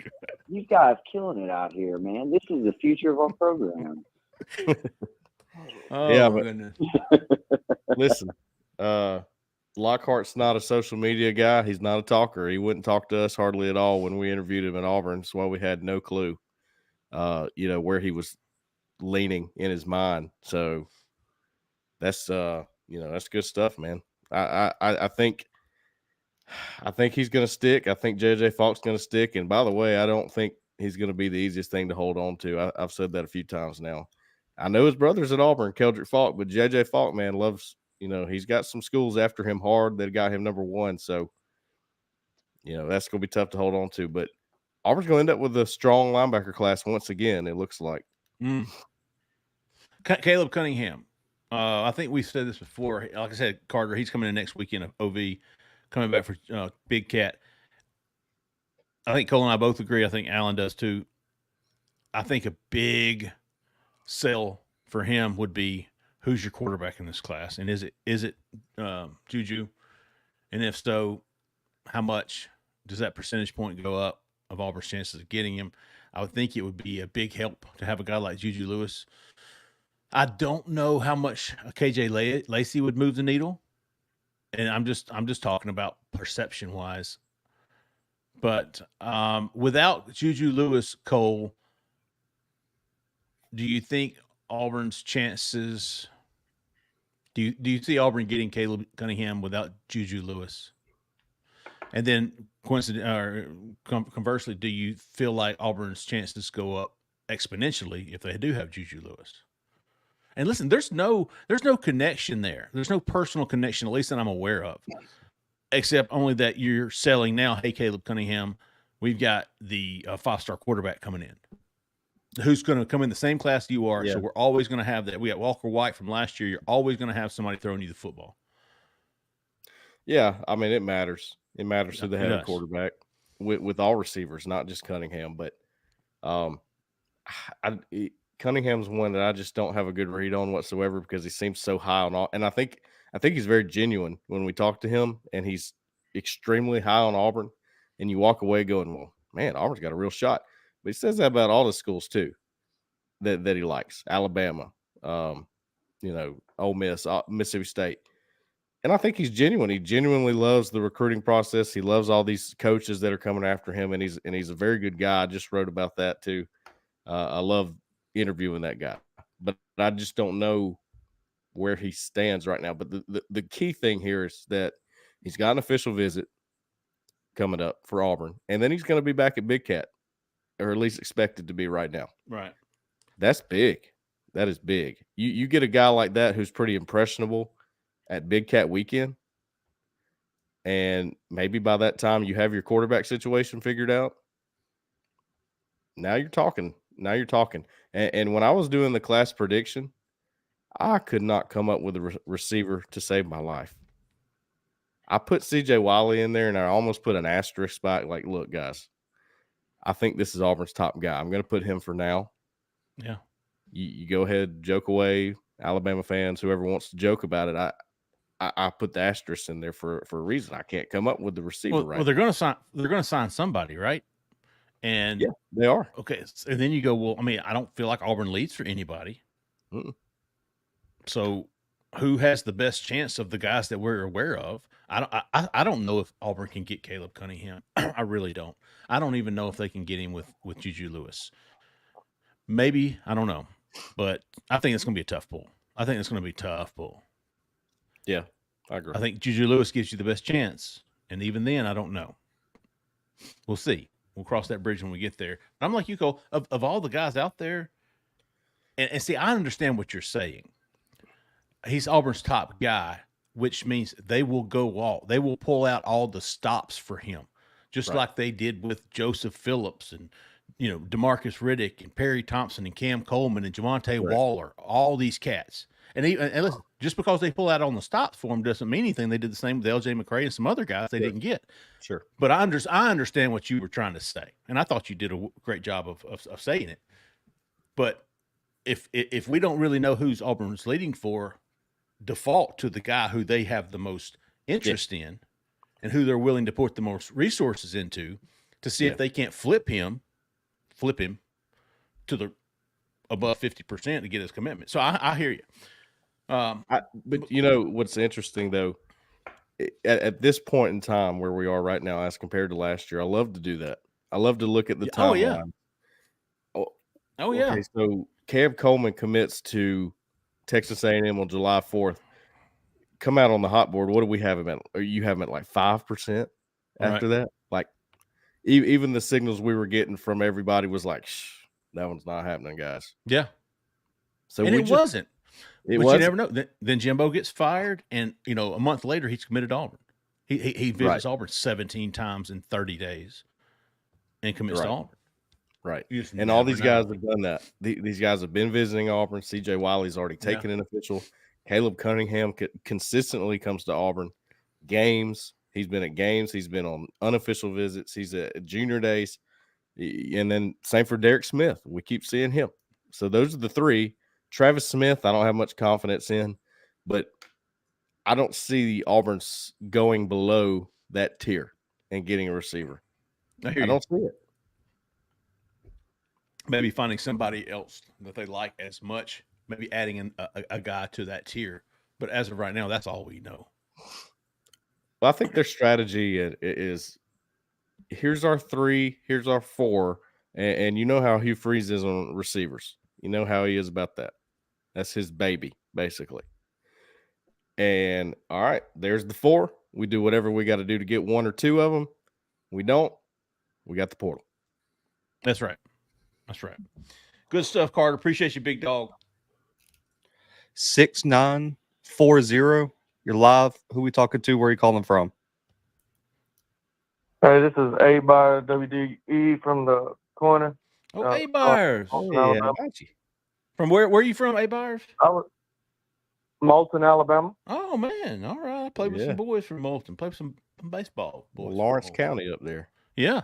you guys killing it out here, man. This is the future of our program. Yeah, but goodness. Listen, Lockhart's not a social media guy. He's not a talker. He wouldn't talk to us hardly at all when we interviewed him at Auburn. That's why we had no clue, where he was leaning in his mind. So that's, that's good stuff, man. I think he's going to stick. I think J.J. Falk's going to stick. And by the way, I don't think he's going to be the easiest thing to hold on to. I've said that a few times now. I know his brother's at Auburn, Keldrick Falk, but J.J. Falk, man, loves, he's got some schools after him hard that got him number 1. So, that's going to be tough to hold on to. But Auburn's going to end up with a strong linebacker class once again, it looks like. Caleb Cunningham. I think we said this before. Like I said, Carter, he's coming in next weekend of OV, coming back for Big Cat. I think Cole and I both agree. I think Allen does too. I think a big sell for him would be, who's your quarterback in this class? And is it Juju? And if so, how much does that percentage point go up of Auburn's chances of getting him? I would think it would be a big help to have a guy like Juju Lewis. I don't know how much KJ Lacey would move the needle, and I'm just talking about perception wise. But without Juju Lewis, Cole, do you think Auburn's chances? Do you see Auburn getting Caleb Cunningham without Juju Lewis? And then, conversely, do you feel like Auburn's chances go up exponentially if they do have Juju Lewis? And listen, there's no connection there. There's no personal connection, at least that I'm aware of, except only that you're selling now. Hey, Caleb Cunningham, we've got the 5-star quarterback coming in, who's going to come in the same class you are. Yeah. So we're always going to have that. We got Walker White from last year. You're always going to have somebody throwing you the football. Yeah, I mean, it matters. It matters who they It have does. at quarterback with all receivers, not just Cunningham. But Cunningham's one that I just don't have a good read on whatsoever because he seems so high on all. And I think he's very genuine when we talk to him, and he's extremely high on Auburn. And you walk away going, well, man, Auburn's got a real shot. But he says that about all the schools too that he likes. Alabama, Ole Miss, Mississippi State. And I think he's genuine. He genuinely loves the recruiting process. He loves all these coaches that are coming after him, and he's a very good guy. I just wrote about that too. I love interviewing that guy, but I just don't know where he stands right now. But the key thing here is that he's got an official visit coming up for Auburn, and then he's going to be back at Big Cat, or at least expected to be right now. Right. That's big. That is big. You get a guy like that who's pretty impressionable at Big Cat weekend, and maybe by that time you have your quarterback situation figured out. Now you're talking. And when I was doing the class prediction, I could not come up with a receiver to save my life. I put CJ Wiley in there, and I almost put an asterisk by it, like, look, guys, I think this is Auburn's top guy. I'm going to put him for now. Yeah. You go ahead, joke away, Alabama fans, whoever wants to joke about it. I put the asterisk in there for a reason. I can't come up with the receiver right. Well, they're going to sign somebody, right? And yeah, they are. Okay, and then you go, well, I mean, I don't feel like Auburn leads for anybody. Mm-mm. So, who has the best chance of the guys that we're aware of? I don't know if Auburn can get Caleb Cunningham. I really don't. I don't even know if they can get him with Juju Lewis. Maybe, I don't know, but I think it's going to be a tough pull. Yeah, I agree. I think Juju Lewis gives you the best chance, and even then, I don't know. We'll see. We'll cross that bridge when we get there. But I'm like you, Cole, of all the guys out there, and see, I understand what you're saying. He's Auburn's top guy, which means they will pull out all the stops for him, just Right. like they did with Joseph Phillips and DeMarcus Riddick and Perry Thompson and Cam Coleman and Javonte Waller, all these cats. And listen, just because they pull out on the stops for him doesn't mean anything. They did the same with LJ McCray and some other guys they didn't get. Sure. But I understand what you were trying to say, and I thought you did a great job of saying it. But if we don't really know who's Auburn's leading for, default to the guy who they have the most interest in and who they're willing to put the most resources into to see if they can't flip him to the above 50% to get his commitment. So I hear you. But you know what's interesting though, at this point in time where we are right now, as compared to last year, I love to do that. I love to look at the timeline. Okay, so Cam Coleman commits to Texas A&M on July 4th. Come out on the hot board. What do we have him at? Or you have him at like 5% after that? Like even the signals we were getting from everybody was like, that one's not happening, guys. Yeah. So and it wasn't. But you never know. Then Jimbo gets fired, and a month later he's committed to Auburn. He visits Auburn 17 times in 30 days, and commits to Auburn. Right. And all these guys have done that. These guys have been visiting Auburn. CJ Wiley's already taken an official. Caleb Cunningham consistently comes to Auburn games. He's been at games. He's been on unofficial visits. He's at junior days. And then same for Derek Smith. We keep seeing him. So those are the three. Travis Smith, I don't have much confidence in, but I don't see the Auburn's going below that tier and getting a receiver. I don't see it. Maybe finding somebody else that they like as much, maybe adding a guy to that tier. But as of right now, that's all we know. Well, I think their strategy is here's our 3, here's our 4, and you know how Hugh Freeze is on receivers. You know how he is about that. That's his baby, basically. And all right, there's the 4. We do whatever we got to do to get 1 or 2 of them. We don't. We got the portal. That's right. That's right. Good stuff, Carter. Appreciate you, big dog. 6940. You're live. Who we talking to? Where are you calling from? Hey, this is A by WDE from the corner. Oh, A Byers. Oh, yeah. I got you. From where are you from, A Byers? I was Moulton, Alabama. Oh, man. All right. I played with some boys from Moulton. Played with some baseball boys. Lawrence County up there. Yeah.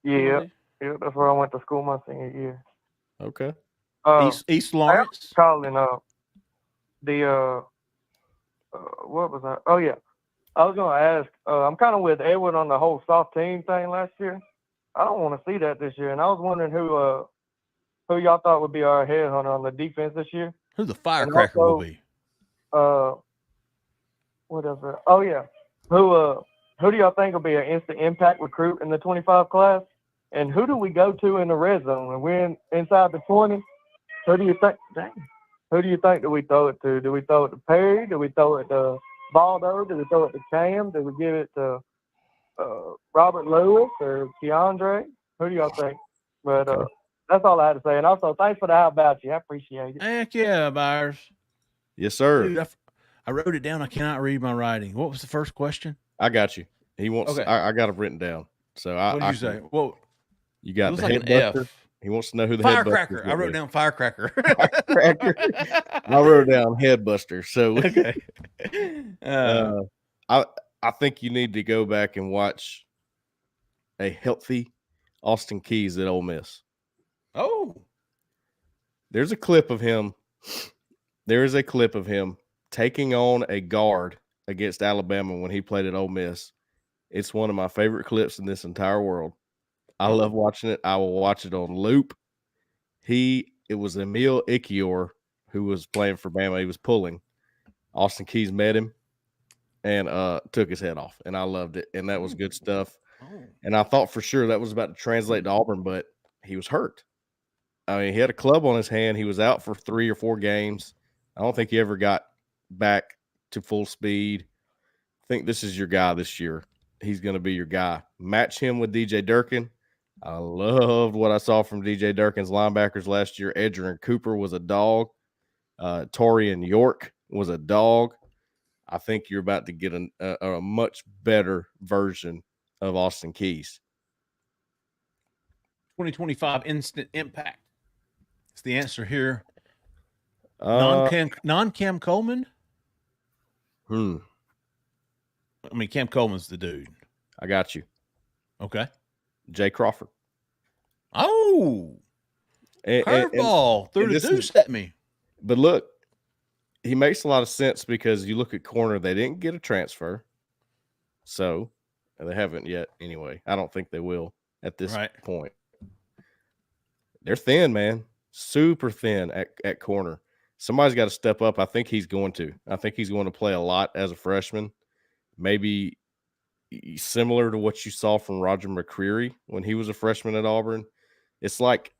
Yeah, that's where I went to school my senior year. Okay. East Lawrence. Calling what was I? Oh yeah, I was gonna ask. I'm kind of with Edward on the whole soft team thing last year. I don't want to see that this year, and I was wondering who y'all thought would be our headhunter on the defense this year. Who the firecracker will be? What else? Oh yeah, who do y'all think will be an instant impact recruit in the 25 class? And who do we go to in the red zone when we're inside the 20? Who do you think? Dang. Who do you think do we throw it to? Do we throw it to Perry? Do we throw it to Baldo? Do we throw it to Cam? Do we give it to Robert Lewis or Keandre? Who do y'all think? But that's all I had to say. And also, thanks for the how about you. I appreciate it. Heck yeah, Byers. Yes, sir. Dude, I wrote it down. I cannot read my writing. What was the first question? I got you. He wants. Okay. I got it written down. So what did you say? Well, you got the like head an buster. F. He wants to know who the firecracker. head I wrote down firecracker. Firecracker. I wrote down head buster. So okay. I think you need to go back and watch a healthy Austin Keys at Ole Miss. Oh, there's a clip of him. There is a clip of him taking on a guard against Alabama when he played at Ole Miss. It's one of my favorite clips in this entire world. I love watching it. I will watch it on loop. It was Emil Ikior who was playing for Bama. He was pulling. Austin Keys met him and took his head off, and I loved it. And that was good stuff. And I thought for sure that was about to translate to Auburn, but he was hurt. I mean, he had a club on his hand. He was out for 3 or 4 games. I don't think he ever got back to full speed. I think this is your guy this year. He's going to be your guy. Match him with DJ Durkin. I loved what I saw from DJ Durkin's linebackers last year. Edgerrin Cooper was a dog. Torian York was a dog. I think you're about to get a much better version of Austin Keys. 2025 instant impact. It's the answer here. Non-Cam Coleman? I mean, Cam Coleman's the dude. I got you. Okay. Jay Crawford. Oh. Curveball. Threw the deuce at me. But look, he makes a lot of sense because you look at corner, they didn't get a transfer. So they haven't yet anyway. I don't think they will at this point. They're thin, man. Super thin at corner. Somebody's got to step up. I think he's going to. I think he's going to play a lot as a freshman. Maybe similar to what you saw from Roger McCreary when he was a freshman at Auburn. It's like,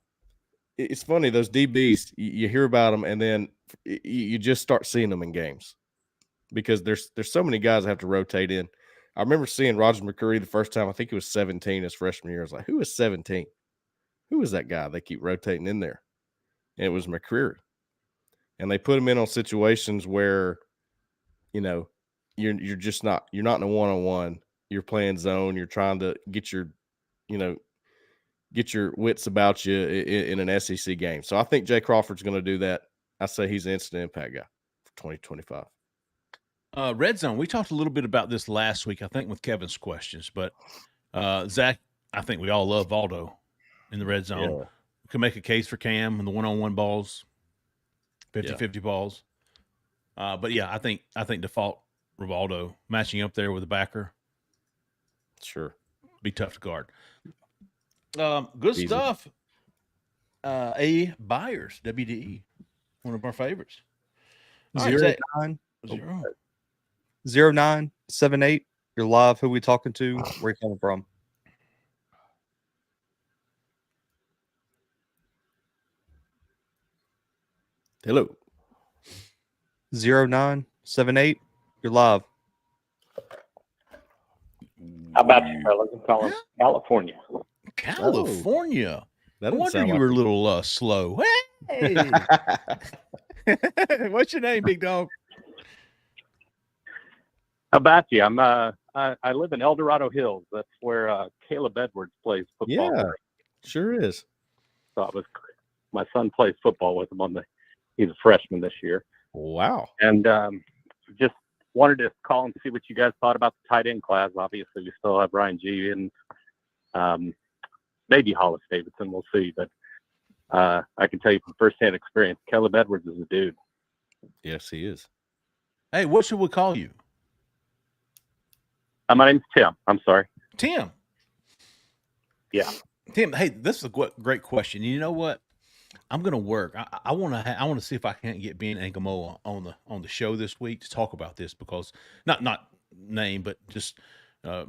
it's funny, those DBs, you hear about them and then you just start seeing them in games because there's so many guys that have to rotate in. I remember seeing Roger McCreary the first time. I think he was 17 his freshman year. I was like, who is 17? Who is that guy they keep rotating in there? And it was McCreary. And they put him in on situations where, you're just not, you're not in a one-on-one. You're playing zone. You're trying to get your wits about you in an SEC game. So I think Jay Crawford's going to do that. I say he's an instant impact guy for 2025. Red zone. We talked a little bit about this last week, I think, with Kevin's questions. But Zach, I think we all love Valdo in the red zone. Yeah. We can make a case for Cam and the one-on-one balls, 50-50 balls. But yeah, I think default Rivaldo matching up there with the backer. Sure. Be tough to guard. Good Easy stuff. A Byers, WDE, one of our favorites. All right, 0978. You're live. Who we talking to? Where you coming from? Hello. 0978. You're live. How about you, fellas? I'm calling California. California. That I doesn't wonder sound you like were a little slow. Hey. What's your name, big dog? How about you? I live in El Dorado Hills. That's where Caleb Edwards plays football. Yeah, sure is. So my son plays football with him he's a freshman this year. Wow. And just wanted to call and see what you guys thought about the tight end class. Obviously, we still have Ryan G and maybe Hollis Davidson. We'll see. But I can tell you from firsthand experience, Caleb Edwards is a dude. Yes, he is. Hey, what should we call you? My name's Tim. I'm sorry. Tim. Yeah. Tim, hey, this is a great question. You know what? I'm going to work. I want to see if I can't get Ben Angamoa on the show this week to talk about this, because not name, but just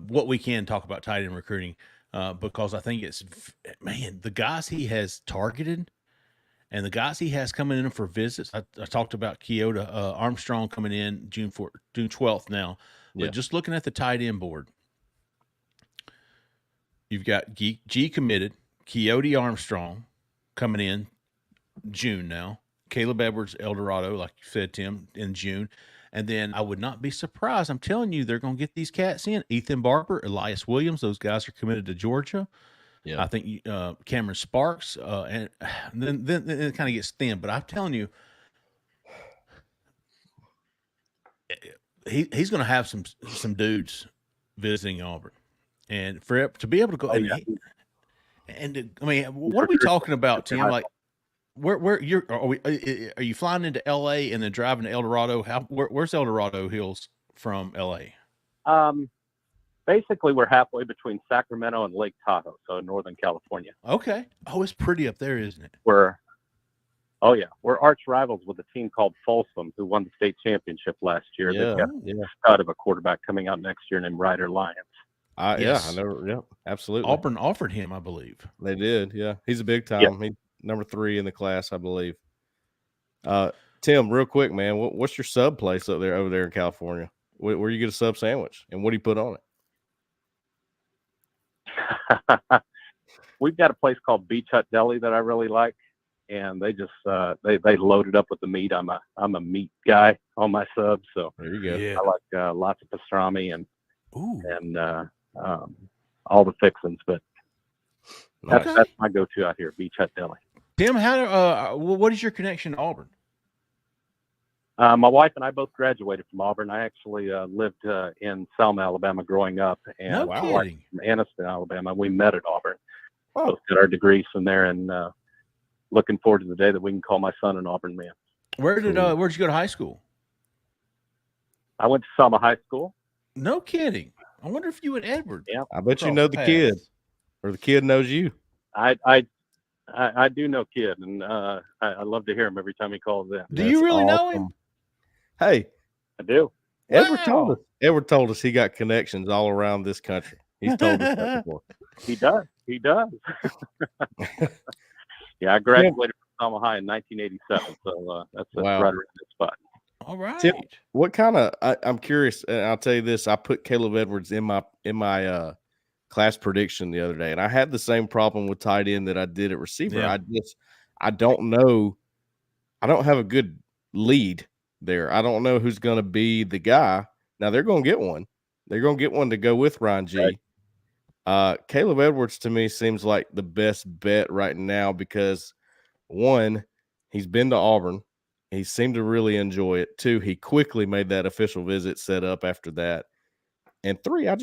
what we can talk about tight end recruiting, because I think the guys he has targeted and the guys he has coming in for visits. I talked about Keota Armstrong coming in June 12th now, but just looking at the tight end board, you've got G committed, Keota Armstrong coming in June now, Caleb Edwards, El Dorado, like you said, Tim, in June. And then I would not be surprised. I'm telling you, they're going to get these cats in. Ethan Barber, Elias Williams, those guys are committed to Georgia. Yeah. I think Cameron Sparks, and then it kind of gets thin. But I'm telling you, he's going to have some dudes visiting Auburn, and to be able to go. I mean, what are we talking about, Tim? Like, where are you flying into LA and then driving to El Dorado? Where's El Dorado Hills from LA? Basically, we're halfway between Sacramento and Lake Tahoe, so Northern California. Okay. Oh, it's pretty up there, isn't it? We're arch rivals with a team called Folsom, who won the state championship last year. Yeah, They've got a stud of a quarterback coming out next year named Ryder Lyons. Yes. I know. Yeah, absolutely. Auburn offered him, I believe. They did. Yeah, he's a big time. Yeah. He's number 3 in the class, I believe. Tim, real quick, man, what's your sub place over there in California? Where you get a sub sandwich, and what do you put on it? We've got a place called Beach Hut Deli that I really like, and they just they load it up with the meat. I'm a meat guy on my subs, so there you go. Yeah. I like lots of pastrami and all the fixings, but that's my go-to out here, Beach Hut Deli. Tim, what is your connection to Auburn? My wife and I both graduated from Auburn. I actually lived in Selma, Alabama growing up, and my wife from Anniston, Alabama. We met at Auburn. Both got our degrees from there, and looking forward to the day that we can call my son an Auburn man. Where'd you go to high school? I went to Selma High School. No kidding. I wonder if you and Edward. Yeah, I bet you know the kid, or the kid knows you. I do know Kid, and I love to hear him every time he calls in. Do you really know him? Hey, I do. Edward told us he got connections all around this country. He's told us that before. He does. Yeah, I graduated from Selma High in 1987, so that's right around this spot. All right. Tim, what kind of? I'm curious, and I'll tell you this: I put Caleb Edwards in my class prediction the other day, and I had the same problem with tight end that I did at receiver. Yeah. I don't know. I don't have a good lead there. I don't know who's going to be the guy. Now they're going to get one. They're going to get one to go with Ryan G. Right. Caleb Edwards to me seems like the best bet right now because 1, he's been to Auburn. He seemed to really enjoy it. 2, he quickly made that official visit set up after that. And 3, I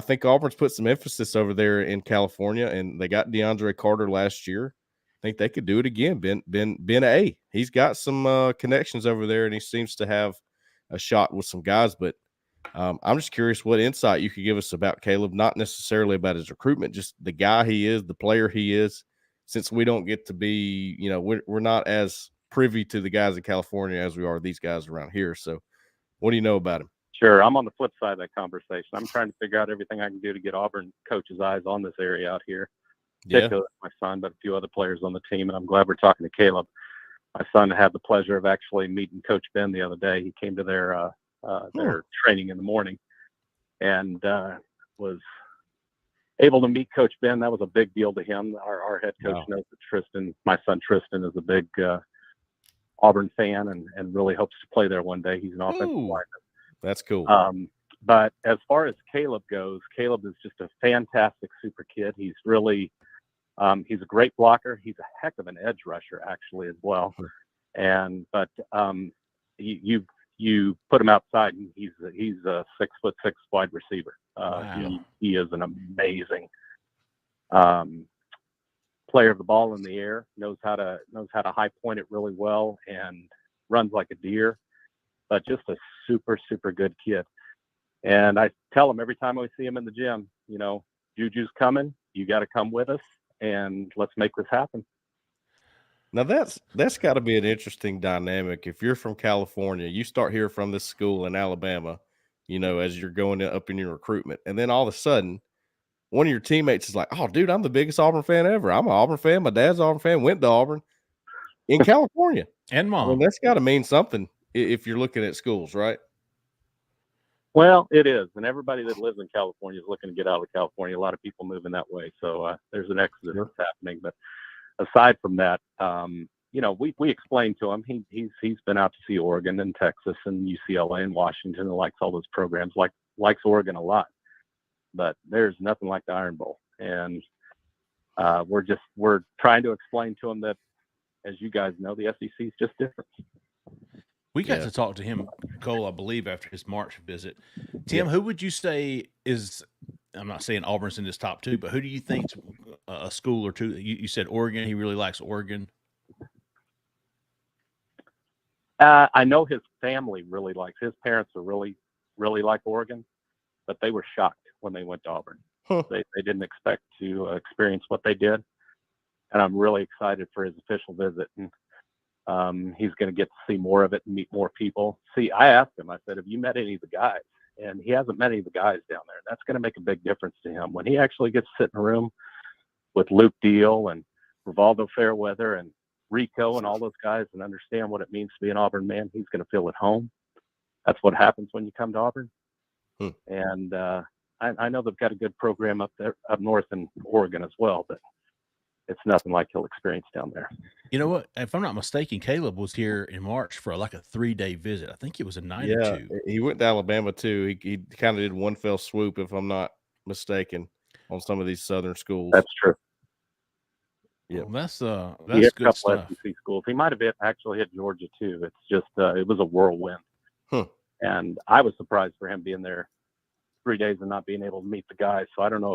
think Auburn's put some emphasis over there in California, and they got DeAndre Carter last year. I think they could do it again. Ben A. He's got some connections over there, and he seems to have a shot with some guys. But I'm just curious what insight you could give us about Caleb, not necessarily about his recruitment, just the guy he is, the player he is, since we don't get to be, we're not as privy to the guys in California as we are these guys around here. So what do you know about him? Sure. I'm on the flip side of that conversation. I'm trying to figure out everything I can do to get Auburn coaches' eyes on this area out here. Particularly my son, but a few other players on the team, and I'm glad we're talking to Caleb. my son had the pleasure of actually meeting Coach Ben the other day. He came to their training in the morning and was able to meet Coach Ben. That was a big deal to him. Our head coach knows that Tristan, my son Tristan, is a big Auburn fan and really hopes to play there one day. He's an offensive lineman. That's cool. But as far as Caleb goes, Caleb is just a fantastic super kid. He's really, he's a great blocker. He's a heck of an edge rusher actually as well. But you put him outside and he's a 6'6" wide receiver. He is an amazing player of the ball in the air, knows how to high point it really well and runs like a deer, but just a super, super good kid. And I tell him every time I see him in the gym, you know, Juju's coming, you got to come with us and let's make this happen. Now that's got to be an interesting dynamic. If you're from California, you start hearing from this school in Alabama, you know, as you're going up in your recruitment, and then all of a sudden one of your teammates is like, "Oh, dude, I'm the biggest Auburn fan ever. I'm an Auburn fan. My dad's an Auburn fan. Went to Auburn in California." And mom. I mean, that's got to mean something if you're looking at schools, right? Well, it is. And everybody that lives in California is looking to get out of California. A lot of people moving that way. So there's an exodus that's happening. But aside from that, you know, we explained to him, he's been out to see Oregon and Texas and UCLA and Washington and likes all those programs, likes Oregon a lot. But there's nothing like the Iron Bowl. And we're trying to explain to him that, as you guys know, the SEC is just different. We got to talk to him, Cole, I believe, after his March visit. Tim, who would you say is, I'm not saying Auburn's in this top two, but who do you think's a school or two? You said Oregon. He really likes Oregon. I know his family really likes, his parents are really, really like Oregon, but they were shocked when they went to Auburn. They didn't expect to experience what they did. And I'm really excited for his official visit. And he's going to get to see more of it and meet more people. See, I asked him, I said, have you met any of the guys? And he hasn't met any of the guys down there. That's going to make a big difference to him. When he actually gets to sit in a room with Luke Deal and Rivaldo Fairweather and Rico and all those guys and understand what it means to be an Auburn man, he's going to feel at home. That's what happens when you come to Auburn. And I know they've got a good program up north in Oregon as well, but it's nothing like he'll experience down there. You know what? If I'm not mistaken, Caleb was here in March for like a 3-day visit. I think it was a night or two. He went to Alabama too. He kind of did one fell swoop, if I'm not mistaken, on some of these southern schools. That's true. Yeah, well, that's good stuff. SEC schools. He might have actually hit Georgia too. It's just it was a whirlwind, and I was surprised for him being there 3 days and not being able to meet the guys. So I don't know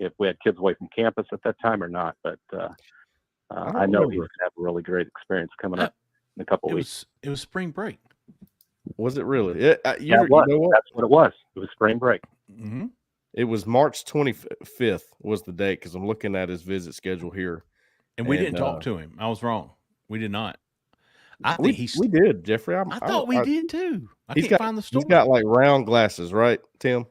if we had kids away from campus at that time or not, but I know he's going to have a really great experience coming up in a couple weeks. It was spring break. Was it really? It was. You know what? That's what it was. It was spring break. Mm-hmm. It was March 25th was the date, because I'm looking at his visit schedule here. And we didn't talk to him. I was wrong. We did not. I think we did, Jeffrey. I thought we did too. I can't find the story. He's got like round glasses, right, Tim?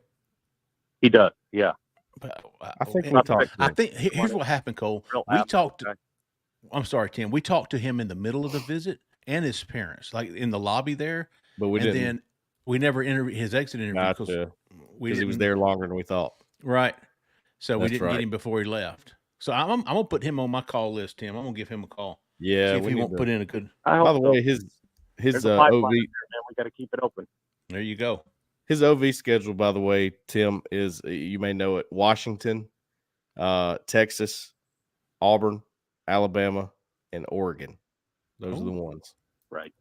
He does, yeah. But, I think we talked to him. I think here's what happened, Cole. I'm sorry, Tim. We talked to him in the middle of the visit and his parents, like in the lobby there. But we didn't. Then we never interviewed his exit interview because he was there longer than we thought. Right. So we didn't get him before he left. So I'm gonna put him on my call list, Tim. I'm gonna give him a call. Yeah, see if he won't put in a good. By the way, his OV. We got to keep it open. There you go. His OV schedule, by the way, Tim, is, you may know it, Washington, Texas, Auburn, Alabama, and Oregon. Those are the ones. Right.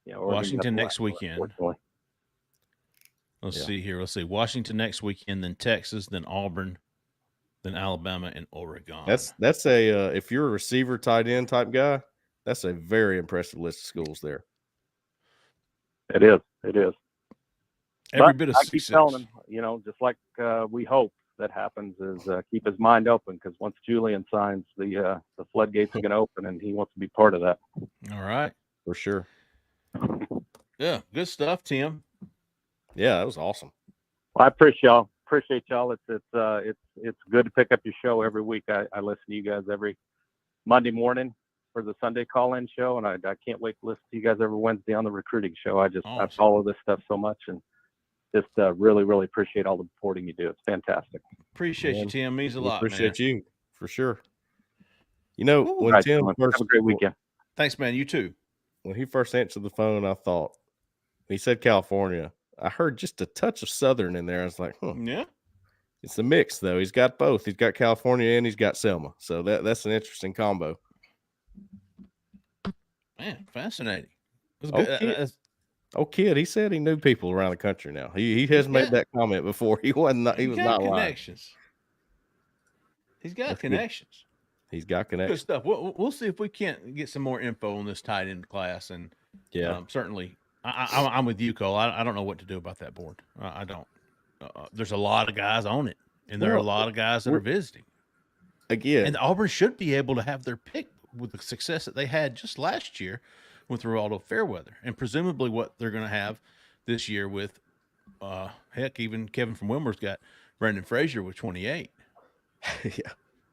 Yeah. Washington next weekend. Let's see here. Let's see. Washington next weekend, then Texas, then Auburn, then Alabama, and Oregon. That's a if you're a receiver, tight end type guy, that's a very impressive list of schools there. It is. It is. Every bit of I success. keep telling him, you know, just like we hope that happens, is keep his mind open, because once Julian signs, the floodgates are going to open, and he wants to be part of that. All right, for sure. Yeah, good stuff, Tim. Yeah, that was awesome. Well, I appreciate y'all. It's good to pick up your show every week. I listen to you guys every Monday morning, for the Sunday call-in show, and I can't wait to listen to you guys every Wednesday on the recruiting show. I Awesome. follow this stuff so much, and just really, really appreciate all the reporting you do. It's fantastic. Appreciate you, Tim. Means a lot, appreciate man. you for sure. You know, when Right, Tim Have first a great weekend. Thanks, man. You too. when he first answered the phone, I thought he said California. I heard just a touch of Southern in there. I was like, Yeah. It's a mix though. He's got both. He's got California and he's got Selma. So that's an interesting combo. Man, fascinating. It was good. Kid, he said he knew people around the country now. He has made that comment before. He was not connections. lying. He's got That's connections. Good. He's got Good connections. stuff. We'll see if we can't get some more info on this tight end class. And certainly, I'm with you, Cole. I don't know what to do about that board. I don't. There's a lot of guys on it, and there are a lot of guys that are visiting. Again, and Auburn should be able to have their pick with the success that they had just last year with Geraldo Fairweather, and presumably what they're going to have this year with, heck, even Kevin from Wilmer's got Brandon Frazier with 28. Yeah.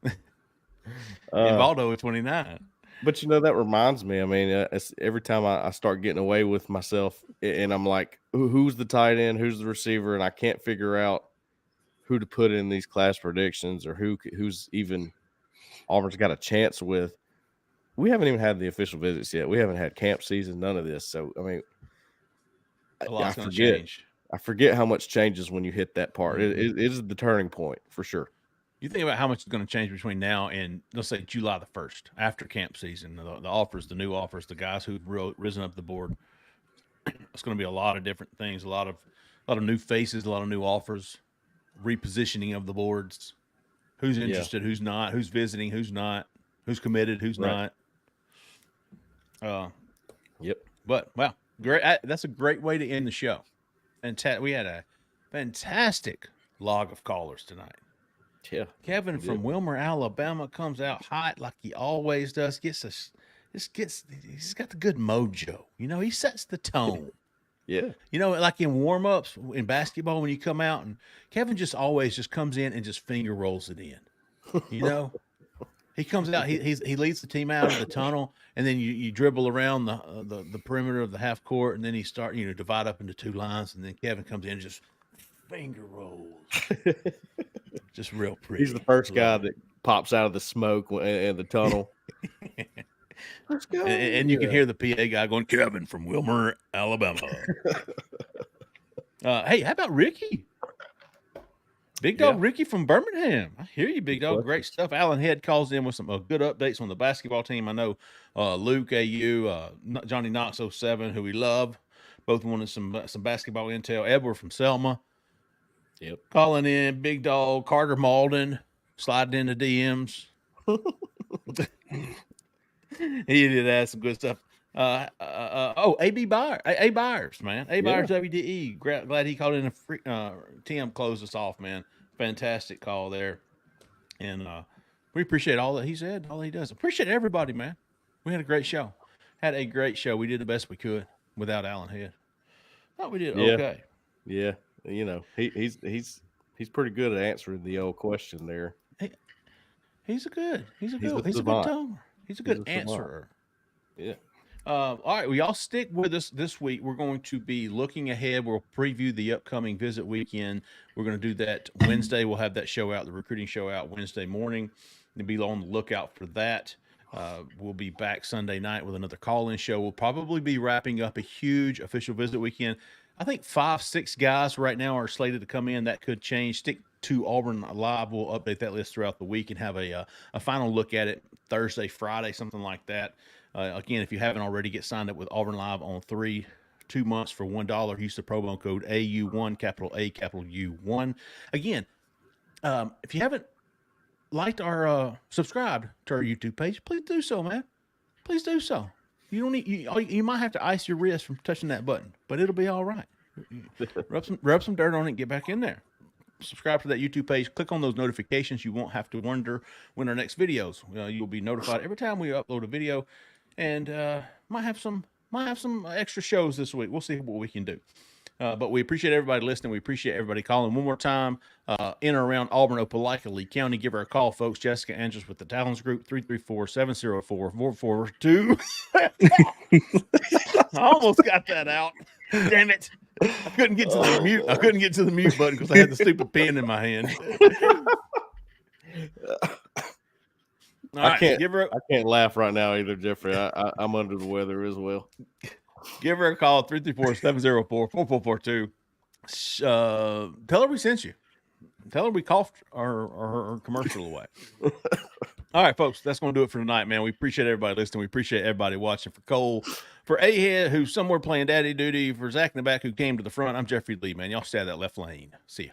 And Valdo with 29. But, that reminds me, I mean, every time I start getting away with myself and I'm like, who's the tight end, who's the receiver, and I can't figure out who to put in these class predictions or who's even Auburn's got a chance with. We haven't even had the official visits yet. We haven't had camp season, none of this. So, I mean, a lot's going to change. I forget how much changes when you hit that part. Mm-hmm. It is the turning point for sure. You think about how much is going to change between now and, let's say, July the 1st, after camp season, the offers, the new offers, the guys who've risen up the board. It's going to be a lot of different things, a lot of new faces, a lot of new offers, repositioning of the boards, who's interested, who's not, who's visiting, who's not, who's committed, who's not. Yep. But, wow, great. That's a great way to end the show. And we had a fantastic log of callers tonight. Yeah. Kevin from Wilmer, Alabama comes out hot like he always does. He's got the good mojo. He sets the tone. Yeah. Like in warm-ups in basketball when you come out, and Kevin just always just comes in and just finger rolls it in. He comes out, he leads the team out of the tunnel, and then you dribble around the perimeter of the half court, and then he start divide up into two lines, and then Kevin comes in and just finger rolls. Just real pretty. He's the first guy that pops out of the smoke and the tunnel. Let's go. And you can hear the PA guy going, Kevin from Wilmer, Alabama. Hey, how about Ricky? Big Dog Ricky from Birmingham. I hear you, Big Dog. Great stuff. Alan Head calls in with some good updates on the basketball team. I know Luke AU, Johnny Knox 07, who we love. Both wanted some basketball intel. Edward from Selma. Yep. Calling in, Big Dog, Carter Malden, sliding into DMs. He did ask some good stuff. A.B. Byers, A. Byers, man. A. Byers, WDE. Glad he called in. Tim closed us off, man. Fantastic call there. And we appreciate all that he said, all that he does. Appreciate everybody, man. We had a great show. We did the best we could without Alan Head. Thought we did okay. Yeah. He's pretty good at answering the old question there. He's a good toner. He's a good answerer. Yeah. All right. Well, y'all stick with us this week. We're going to be looking ahead. We'll preview the upcoming visit weekend. We're going to do that Wednesday. We'll have that show out, the recruiting show out Wednesday morning. You'll be on the lookout for that. We'll be back Sunday night with another call-in show. We'll probably be wrapping up a huge official visit weekend. I think 5-6 guys right now are slated to come in. That could change. Stick to Auburn Live. We'll update that list throughout the week and have a final look at it Thursday, Friday, something like that. Again, if you haven't already, get signed up with Auburn Live on 2 months for $1. Use the promo code AU1, capital A, capital U1. Again, if you haven't liked our subscribed to our YouTube page, please do so, man. Please do so. You don't need you might have to ice your wrist from touching that button, but it'll be all right. Rub some dirt on it and get back in there. Subscribe to that YouTube page. Click on those notifications. You won't have to wonder when our next videos. You'll be notified every time we upload a video, and might have some extra shows this week. We'll see what we can do. But we appreciate everybody listening. We appreciate everybody calling. One more time, in or around Auburn, Opelika, Lee County. Give her a call, folks. Jessica Andrews with the Talons Group, 334-704-4442. I almost got that out. Damn it. I couldn't get to the mute. I couldn't get to the mute button because I had the stupid pen in my hand. I can't laugh right now either, Jeffrey. I'm under the weather as well. Give her a call, 334-704-4442. Tell her we sent you. Tell her we coughed our commercial away. All right, folks, that's going to do it for tonight, man. We appreciate everybody listening. We appreciate everybody watching. For Cole, for A-Head, who's somewhere playing daddy duty, for Zach in the back who came to the front, I'm Jeffrey Lee, man. Y'all stay out of that left lane. See ya.